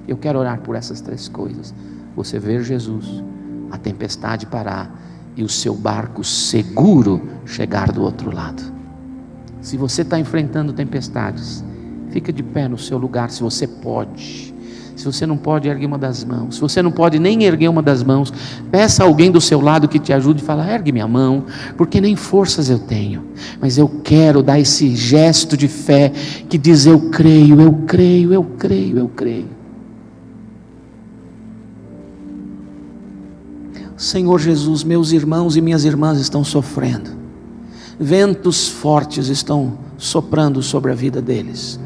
Eu quero orar por essas 3 coisas: você ver Jesus, a tempestade parar e o seu barco seguro chegar do outro lado. Se você está enfrentando tempestades, fica de pé no seu lugar, se você pode. Se você não pode, ergue uma das mãos. Se você não pode nem erguer uma das mãos, peça a alguém do seu lado que te ajude e fala: ergue minha mão, porque nem forças eu tenho, mas eu quero dar esse gesto de fé que diz: eu creio, eu creio, eu creio, eu creio. Senhor Jesus, meus irmãos e minhas irmãs estão sofrendo, ventos fortes estão soprando sobre a vida deles,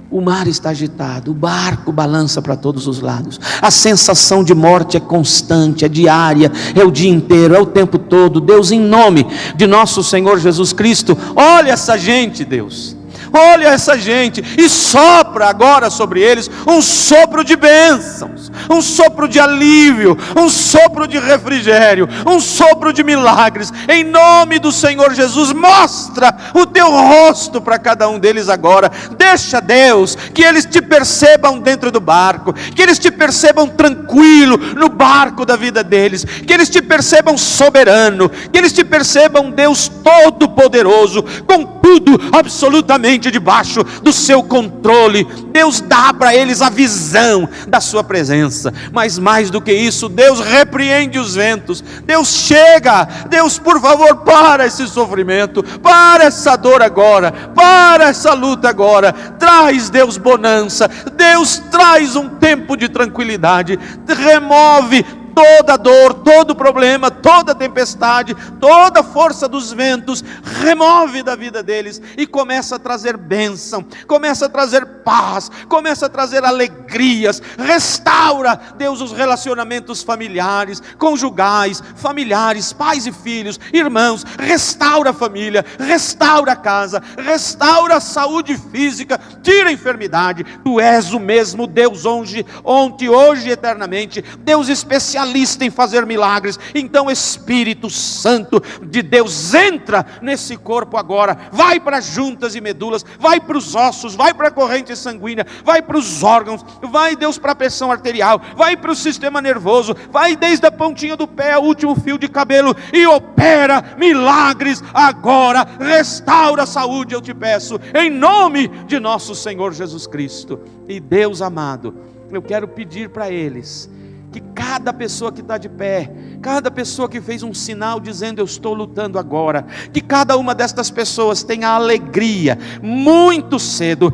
o mar está agitado, o barco balança para todos os lados, a sensação de morte é constante, é diária, é o dia inteiro, é o tempo todo. Deus, em nome de nosso Senhor Jesus Cristo, olha essa gente, Deus, olha essa gente e sopra agora sobre eles um sopro de bênçãos, um sopro de alívio, um sopro de refrigério, um sopro de milagres, em nome do Senhor Jesus. Mostra o teu rosto para cada um deles agora. Deixa, Deus, que eles te percebam dentro do barco, que eles te percebam tranquilo no barco da vida deles, que eles te percebam soberano, que eles te percebam, Deus todo-poderoso, com tudo absolutamente debaixo do seu controle. Deus, dá para eles a visão da sua presença, mas mais do que isso, Deus, repreende os ventos. Deus, chega, Deus, por favor, para esse sofrimento, para essa dor agora, para essa luta agora. Traz, Deus, bonança. Deus, traz um tempo de tranquilidade. Remove toda dor, todo problema, toda tempestade, toda a força dos ventos, remove da vida deles e começa a trazer bênção, começa a trazer paz, começa a trazer alegrias. Restaura, Deus, os relacionamentos familiares, conjugais, familiares, pais e filhos, irmãos. Restaura a família, restaura a casa, restaura a saúde física, tira a enfermidade. Tu és o mesmo Deus ontem, hoje e eternamente, Deus especialista em fazer milagres. Então, Espírito Santo de Deus, entra nesse corpo agora, vai para as juntas e medulas, vai para os ossos, vai para a corrente sanguínea, vai para os órgãos, vai, Deus, para a pressão arterial, vai para o sistema nervoso, vai desde a pontinha do pé ao último fio de cabelo e opera milagres agora. Restaura a saúde, eu te peço, em nome de nosso Senhor Jesus Cristo. E Deus amado, eu quero pedir para eles que cada pessoa que está de pé, cada pessoa que fez um sinal dizendo eu estou lutando agora, que cada uma destas pessoas tenha a alegria muito cedo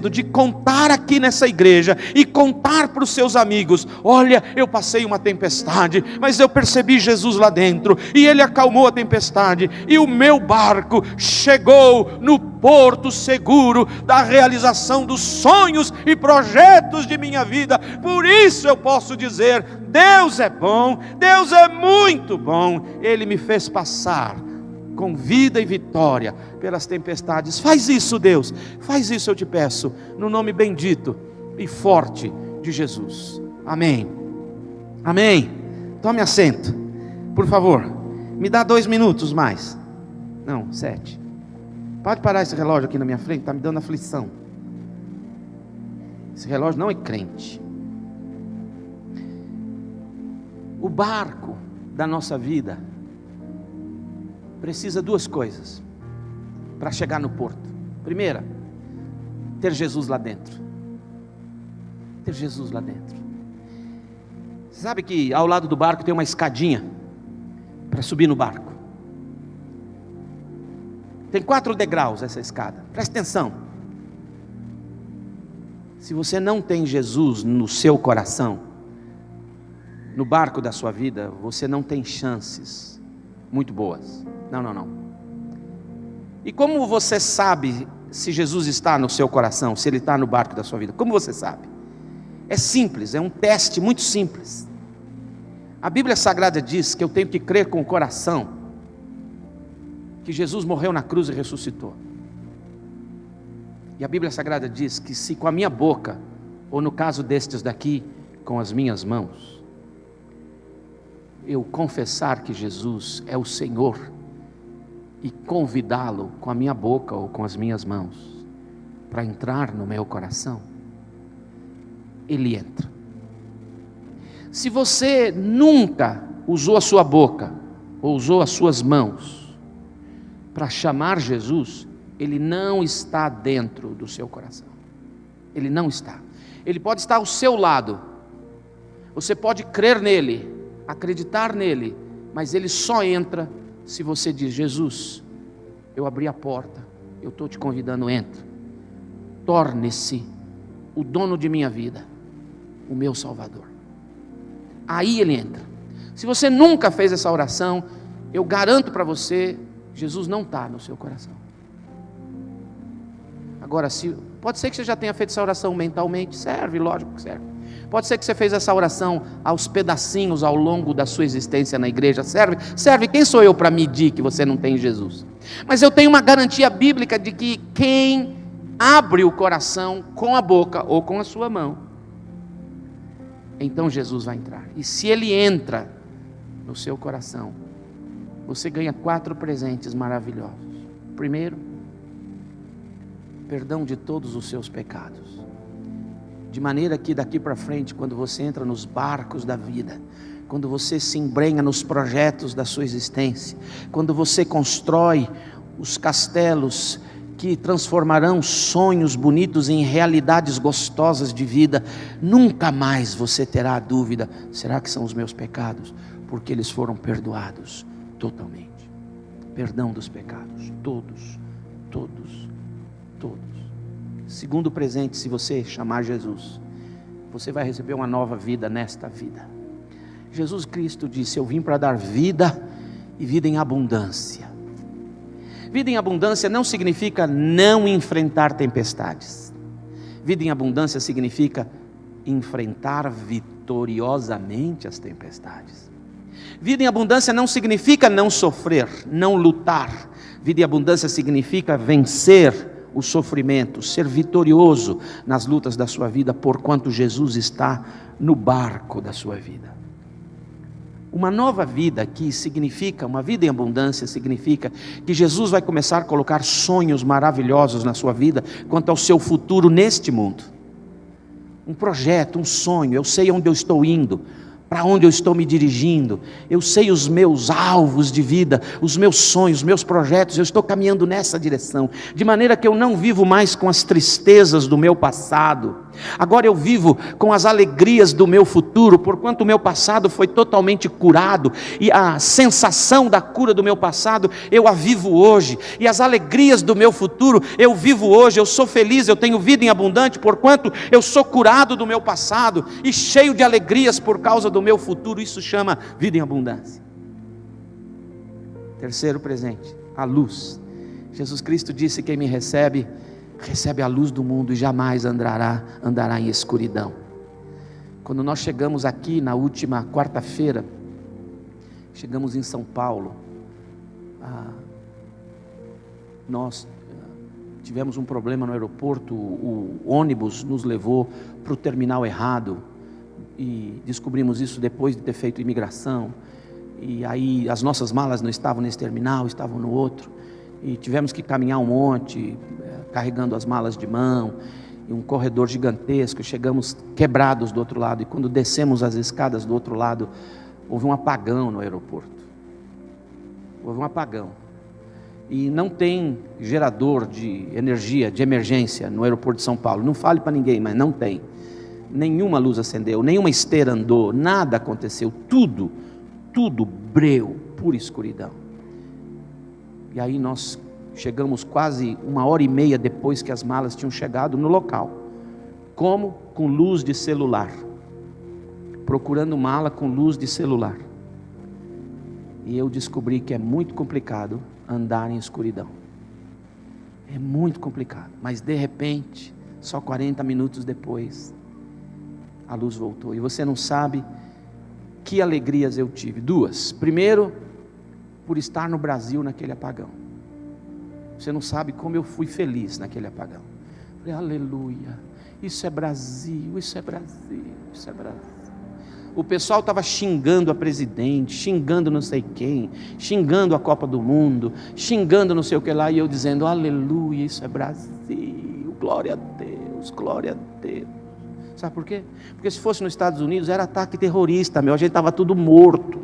de contar aqui nessa igreja e contar para os seus amigos: olha, eu passei uma tempestade, mas eu percebi Jesus lá dentro e Ele acalmou a tempestade e o meu barco chegou no porto seguro da realização dos sonhos e projetos de minha vida. Por isso eu posso dizer: Deus é bom, Deus é muito bom. Ele me fez passar com vida e vitória pelas tempestades. Faz isso, Deus, faz isso, eu te peço, no nome bendito e forte de Jesus. Amém. Amém. Tome assento, por favor. Me dá 2 minutos mais. Não, 7. Pode parar esse relógio aqui na minha frente, está me dando aflição. Esse relógio não é crente. O barco da nossa vida precisa 2 coisas para chegar no porto. Primeira, ter Jesus lá dentro. Ter Jesus lá dentro. Você sabe que ao lado do barco tem uma escadinha para subir no barco. Tem 4 degraus essa escada. Presta atenção. Se você não tem Jesus no seu coração, no barco da sua vida, você não tem chances muito boas. Não. E como você sabe se Jesus está no seu coração, se Ele está no barco da sua vida? Como você sabe? É simples, é um teste muito simples. A Bíblia Sagrada diz que eu tenho que crer com o coração que Jesus morreu na cruz e ressuscitou. E a Bíblia Sagrada diz que se com a minha boca, ou no caso destes daqui, com as minhas mãos, eu confessar que Jesus é o Senhor e convidá-lo com a minha boca ou com as minhas mãos para entrar no meu coração, Ele entra. Se você nunca usou a sua boca ou usou as suas mãos para chamar Jesus, Ele não está dentro do seu coração. Ele não está. Ele pode estar ao seu lado. Você pode crer nele, acreditar nele, mas Ele só entra se você diz: Jesus, eu abri a porta, eu estou te convidando, entra. Torne-se o dono de minha vida, o meu Salvador. Aí Ele entra. Se você nunca fez essa oração, eu garanto para você, Jesus não está no seu coração. Agora, pode ser que você já tenha feito essa oração mentalmente, serve, lógico que serve. Pode ser que você fez essa oração aos pedacinhos ao longo da sua existência na igreja, serve. Quem sou eu para medir que você não tem Jesus? Mas eu tenho uma garantia bíblica de que quem abre o coração com a boca ou com a sua mão, então Jesus vai entrar. E se Ele entra no seu coração, você ganha 4 presentes maravilhosos. Primeiro, perdão de todos os seus pecados, de maneira que daqui para frente, quando você entra nos barcos da vida, quando você se embrenha nos projetos da sua existência, quando você constrói os castelos que transformarão sonhos bonitos em realidades gostosas de vida, nunca mais você terá a dúvida: será que são os meus pecados? Porque eles foram perdoados totalmente. Perdão dos pecados, todos. Segundo presente, se você chamar Jesus, você vai receber uma nova vida nesta vida. Jesus Cristo disse: eu vim para dar vida e vida em abundância. Vida em abundância não significa não enfrentar tempestades. Vida em abundância significa enfrentar vitoriosamente as tempestades. Vida em abundância não significa não sofrer, não lutar. Vida em abundância significa vencer o sofrimento, ser vitorioso nas lutas da sua vida, porquanto Jesus está no barco da sua vida. Uma nova vida aqui significa, uma vida em abundância significa que Jesus vai começar a colocar sonhos maravilhosos na sua vida quanto ao seu futuro neste mundo. Um projeto, um sonho. Eu sei onde eu estou indo, para onde eu estou me dirigindo, eu sei os meus alvos de vida, os meus sonhos, os meus projetos, eu estou caminhando nessa direção, de maneira que eu não vivo mais com as tristezas do meu passado, agora eu vivo com as alegrias do meu futuro, porquanto o meu passado foi totalmente curado, e a sensação da cura do meu passado, eu a vivo hoje, e as alegrias do meu futuro, eu vivo hoje, eu sou feliz, eu tenho vida em abundante, porquanto eu sou curado do meu passado, e cheio de alegrias por causa do meu futuro. Isso chama vida em abundância. Terceiro presente, a luz. Jesus Cristo disse: quem me recebe, recebe a luz do mundo e jamais andará em escuridão. Quando nós chegamos aqui na última quarta-feira, chegamos em São Paulo, nós tivemos um problema no aeroporto, o ônibus nos levou para o terminal errado, e descobrimos isso depois de ter feito imigração, e aí as nossas malas não estavam nesse terminal, estavam no outro, e tivemos que caminhar um monte, carregando as malas de mão, e um corredor gigantesco, chegamos quebrados do outro lado, e quando descemos as escadas do outro lado, houve um apagão no aeroporto, houve um apagão, e não tem gerador de energia, de emergência no aeroporto de São Paulo, não fale para ninguém, mas não tem, nenhuma luz acendeu, nenhuma esteira andou, nada aconteceu, tudo breu, pura escuridão. E aí nós chegamos quase 1h30 depois que as malas tinham chegado no local. Como? Com luz de celular, procurando mala com luz de celular. E eu descobri que é muito complicado andar em escuridão, é muito complicado, mas de repente, só 40 minutos depois, a luz voltou, e você não sabe que alegrias eu tive? Duas. Primeiro, por estar no Brasil naquele apagão. Você não sabe como eu fui feliz naquele apagão. Falei, aleluia, isso é Brasil, isso é Brasil, isso é Brasil. O pessoal estava xingando a presidente, xingando não sei quem, xingando a Copa do Mundo, xingando não sei o que lá, e eu dizendo, aleluia, isso é Brasil, glória a Deus, glória a Deus. Sabe por quê? Porque se fosse nos Estados Unidos era ataque terrorista, a gente estava tudo morto.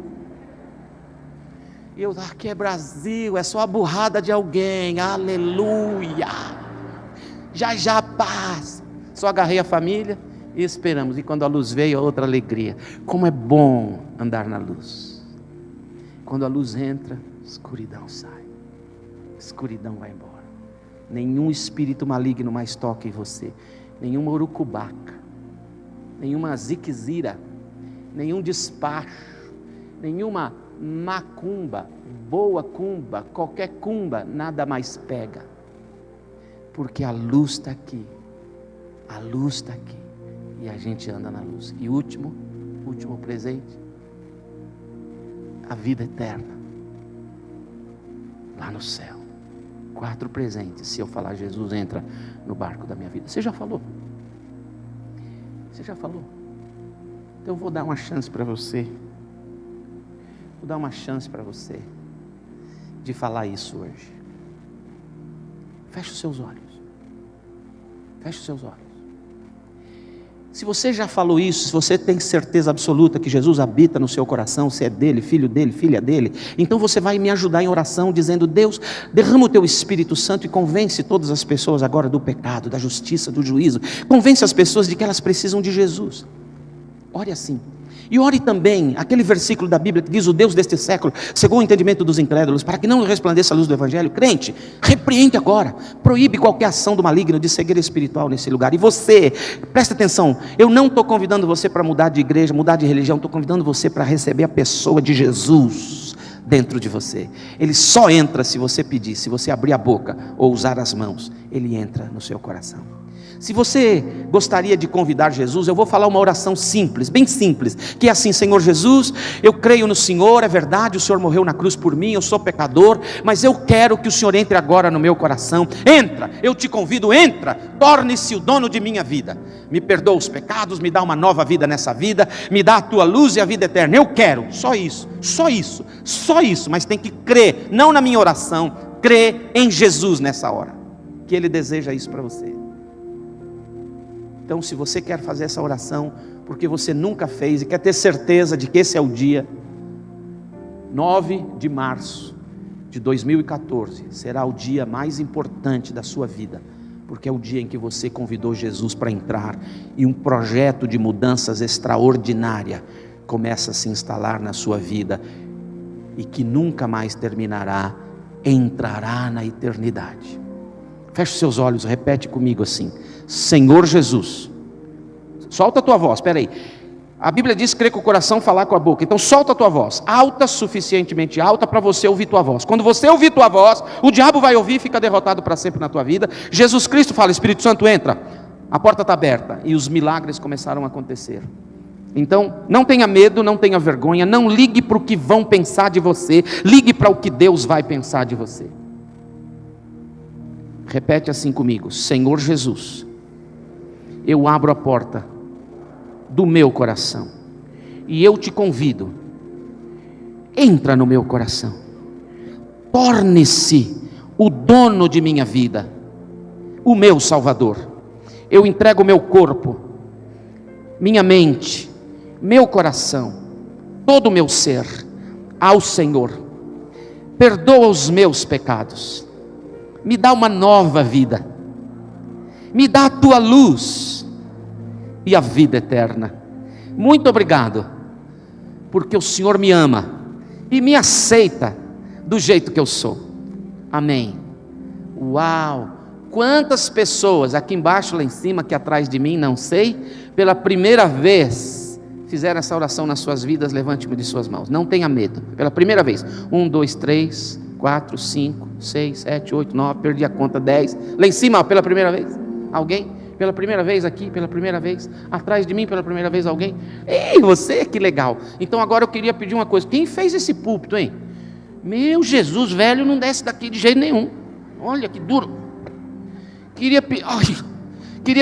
E eu, aqui é Brasil, é só a burrada de alguém, aleluia, já passa. Só agarrei a família e esperamos, e quando a luz veio, outra alegria. Como é bom andar na luz. Quando a luz entra, escuridão sai, escuridão vai embora. Nenhum espírito maligno mais toca em você, nenhuma urucubaca, nenhuma ziquezira, nenhum despacho, nenhuma macumba, boa cumba, qualquer cumba, nada mais pega, porque a luz está aqui, a luz está aqui, e a gente anda na luz. E último presente, a vida eterna, lá no céu. 4 presentes, se eu falar Jesus entra no barco da minha vida. Você já falou? Você já falou? Então eu vou dar uma chance para você. Vou dar uma chance para você de falar isso hoje. Feche os seus olhos. Feche os seus olhos. Se você já falou isso, se você tem certeza absoluta que Jesus habita no seu coração, você é dele, filho dele, filha dele, então você vai me ajudar em oração, dizendo, Deus, derrama o teu Espírito Santo e convence todas as pessoas agora do pecado, da justiça, do juízo. Convence as pessoas de que elas precisam de Jesus. Ore assim. E ore também, aquele versículo da Bíblia que diz, o Deus deste século cegou o entendimento dos incrédulos, para que não resplandeça a luz do Evangelho. Crente, repreende agora, proíbe qualquer ação do maligno de cegueira espiritual nesse lugar. E você, presta atenção, eu não estou convidando você para mudar de igreja, mudar de religião, estou convidando você para receber a pessoa de Jesus dentro de você. Ele só entra se você pedir, se você abrir a boca ou usar as mãos, ele entra no seu coração. Se você gostaria de convidar Jesus, eu vou falar uma oração simples, bem simples, que é assim, Senhor Jesus, eu creio no Senhor, é verdade, o Senhor morreu na cruz por mim, eu sou pecador, mas eu quero que o Senhor entre agora no meu coração. Entra, eu te convido, entra, torne-se o dono de minha vida, me perdoa os pecados, me dá uma nova vida nessa vida, me dá a tua luz e a vida eterna. Eu quero, só isso, mas tem que crer, não na minha oração, crer em Jesus nessa hora, que Ele deseja isso para você. Então, se você quer fazer essa oração, porque você nunca fez e quer ter certeza de que esse é o dia, 9 de março de 2014, será o dia mais importante da sua vida, porque é o dia em que você convidou Jesus para entrar, e um projeto de mudanças extraordinária começa a se instalar na sua vida, e que nunca mais terminará, entrará na eternidade. Feche seus olhos, repete comigo assim, Senhor Jesus, solta a tua voz, espera aí, a Bíblia diz crer com o coração, falar com a boca, então solta a tua voz, alta, suficientemente alta para você ouvir tua voz. Quando você ouvir tua voz, o diabo vai ouvir e fica derrotado para sempre na tua vida. Jesus Cristo fala, Espírito Santo entra, a porta está aberta, e os milagres começaram a acontecer. Então, não tenha medo, não tenha vergonha, não ligue para o que vão pensar de você, ligue para o que Deus vai pensar de você. Repete assim comigo, Senhor Jesus, eu abro a porta do meu coração, e eu te convido, entra no meu coração, torne-se o dono de minha vida, o meu Salvador. Eu entrego o meu corpo, minha mente, meu coração, todo o meu ser, ao Senhor. Perdoa os meus pecados, me dá uma nova vida, me dá a tua luz e a vida eterna. Muito obrigado, porque o Senhor me ama e me aceita do jeito que eu sou. Amém. Uau! Quantas pessoas aqui embaixo, lá em cima, aqui atrás de mim, não sei, pela primeira vez fizeram essa oração nas suas vidas? Levante-me de suas mãos, não tenha medo, pela primeira vez. 1, 2, 3, 4, 5, 6, 7, 8, 9, perdi a conta, 10, lá em cima, pela primeira vez. Alguém? pela primeira vez aqui, pela primeira vez, atrás de mim pela primeira vez alguém. Ei, você, que legal. Então agora eu queria pedir uma coisa, quem fez esse púlpito, hein? Meu Jesus, velho, não desce daqui de jeito nenhum. Olha que duro. Queria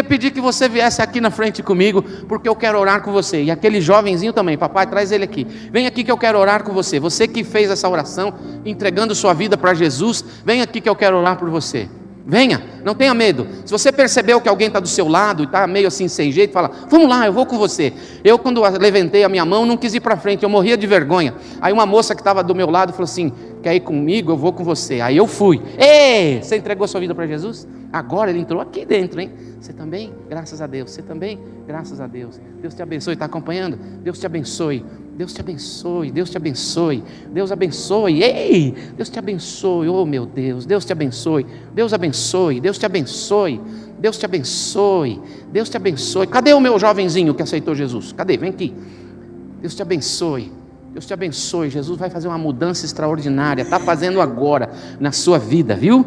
pedir que você viesse aqui na frente comigo, porque eu quero orar com você. E aquele jovenzinho também, papai, traz ele aqui. Vem aqui que eu quero orar com você. Você que fez essa oração, entregando sua vida para Jesus, vem aqui que eu quero orar por você. Venha, não tenha medo. Se você percebeu que alguém está do seu lado e está meio assim sem jeito, fala, vamos lá, eu vou com você. Eu, quando levantei a minha mão, não quis ir para frente, eu morria de vergonha. Aí uma moça que estava do meu lado falou assim, quer ir comigo? Eu vou com você. Aí eu fui. Ei, você entregou sua vida para Jesus? Agora ele entrou aqui dentro, hein? Você também? Graças a Deus. Você também? Graças a Deus. Deus te abençoe, está acompanhando? Deus te abençoe. Deus te abençoe, Deus te abençoe, Deus abençoe, ei, Deus te abençoe, oh meu Deus, Deus te abençoe, Deus abençoe, Deus te abençoe, Deus te abençoe, Deus te abençoe. Cadê o meu jovenzinho que aceitou Jesus? Cadê? Vem aqui. Deus te abençoe, Deus te abençoe. Jesus vai fazer uma mudança extraordinária, está fazendo agora na sua vida, viu?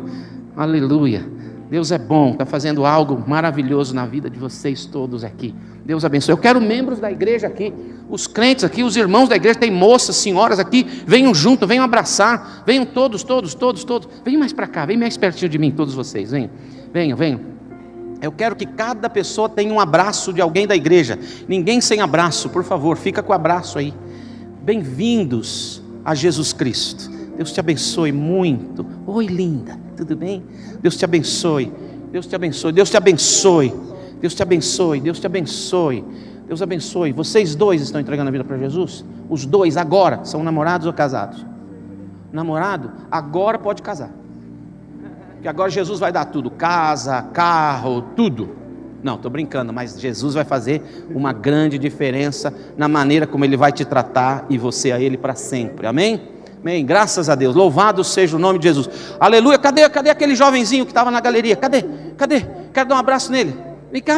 Aleluia. Deus é bom, está fazendo algo maravilhoso na vida de vocês todos aqui. Deus abençoe. Eu quero membros da igreja aqui, os crentes aqui, os irmãos da igreja, tem moças, senhoras aqui, venham junto, venham abraçar, venham todos. Venham mais para cá, venham mais pertinho de mim, todos vocês, venham. Eu quero que cada pessoa tenha um abraço de alguém da igreja. Ninguém sem abraço, por favor, fica com o abraço aí. Bem-vindos a Jesus Cristo. Deus te abençoe muito. Oi, linda, tudo bem? Deus te abençoe, Deus te abençoe, Deus te abençoe, Deus te abençoe, Deus te abençoe, Deus abençoe. Vocês dois estão entregando a vida para Jesus? Os dois agora, são namorados ou casados? Namorado? Agora pode casar, porque agora Jesus vai dar tudo, casa, carro, tudo. Não, estou brincando, mas Jesus vai fazer uma grande diferença na maneira como Ele vai te tratar e você a Ele para sempre, amém? Amém, graças a Deus, louvado seja o nome de Jesus, aleluia. Cadê aquele jovenzinho que estava na galeria? Cadê? Quero dar um abraço nele. Vem cá,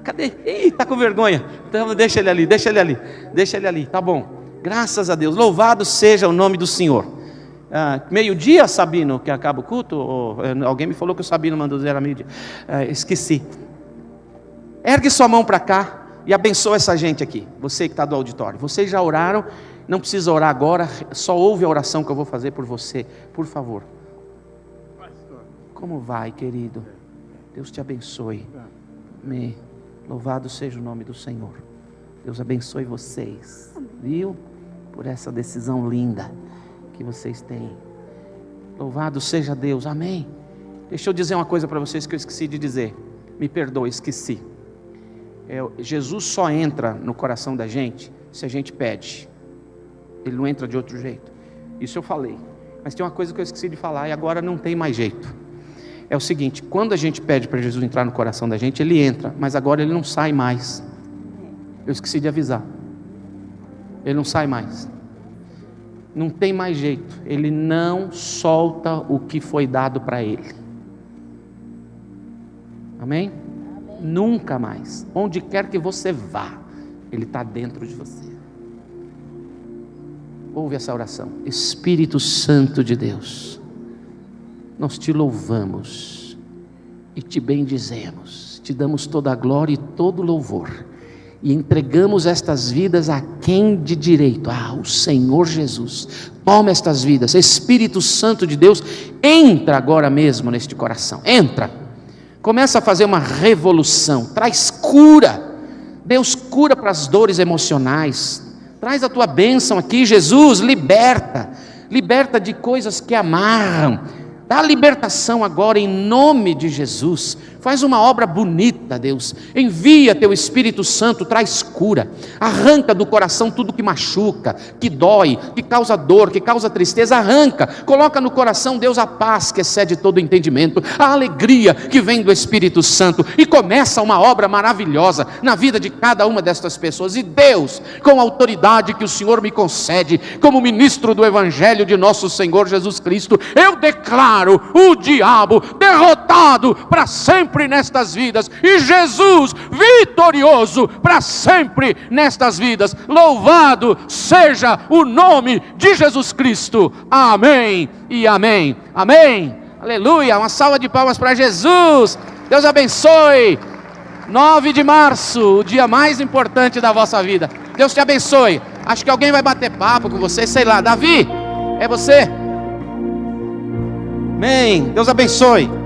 cadê? Ih, está com vergonha. Então deixa ele ali, tá bom. Graças a Deus, louvado seja o nome do Senhor. Meio-dia, Sabino, que acaba o culto? Alguém me falou que o Sabino mandou dizer a meio-dia. Esqueci. Ergue sua mão para cá e abençoa essa gente aqui, você que está do auditório. Vocês já oraram? Não precisa orar agora, só ouve a oração que eu vou fazer por você, por favor. Como vai, querido? Deus te abençoe. Amém. Louvado seja o nome do Senhor. Deus abençoe vocês, viu? Por essa decisão linda que vocês têm. Louvado seja Deus, amém. Deixa eu dizer uma coisa para vocês que eu esqueci de dizer. Me perdoe, esqueci. Jesus só entra no coração da gente se a gente pede. Ele não entra de outro jeito. Isso eu falei. Mas tem uma coisa que eu esqueci de falar e agora não tem mais jeito. É o seguinte, quando a gente pede para Jesus entrar no coração da gente, Ele entra, mas agora Ele não sai mais. Eu esqueci de avisar. Ele não sai mais. Não tem mais jeito. Ele não solta o que foi dado para Ele. Amém? Nunca mais. Onde quer que você vá, Ele está dentro de você. Ouve essa oração. Espírito Santo de Deus, nós te louvamos e te bendizemos, te damos toda a glória e todo o louvor, e entregamos estas vidas a quem de direito? O Senhor Jesus. Toma estas vidas. Espírito Santo de Deus, entra agora mesmo neste coração, entra, começa a fazer uma revolução, traz cura. Deus cura para as dores emocionais. Traz a tua bênção aqui, Jesus, liberta de coisas que amarram, dá libertação agora em nome de Jesus. Faz uma obra bonita, Deus, envia teu Espírito Santo, traz cura, arranca do coração tudo que machuca, que dói, que causa dor, que causa tristeza, arranca, coloca no coração, Deus, a paz que excede todo entendimento, a alegria que vem do Espírito Santo, e começa uma obra maravilhosa na vida de cada uma destas pessoas. E Deus, com a autoridade que o Senhor me concede, como ministro do Evangelho de nosso Senhor Jesus Cristo, eu declaro o diabo derrotado para sempre nestas vidas, e Jesus vitorioso para sempre nestas vidas. Louvado seja o nome de Jesus Cristo. Amém e amém. Amém. Aleluia. Uma salva de palmas para Jesus. Deus abençoe. 9 de março, o dia mais importante da vossa vida. Deus te abençoe. Acho que alguém vai bater papo com você, sei lá. Davi, é você? Amém. Deus abençoe.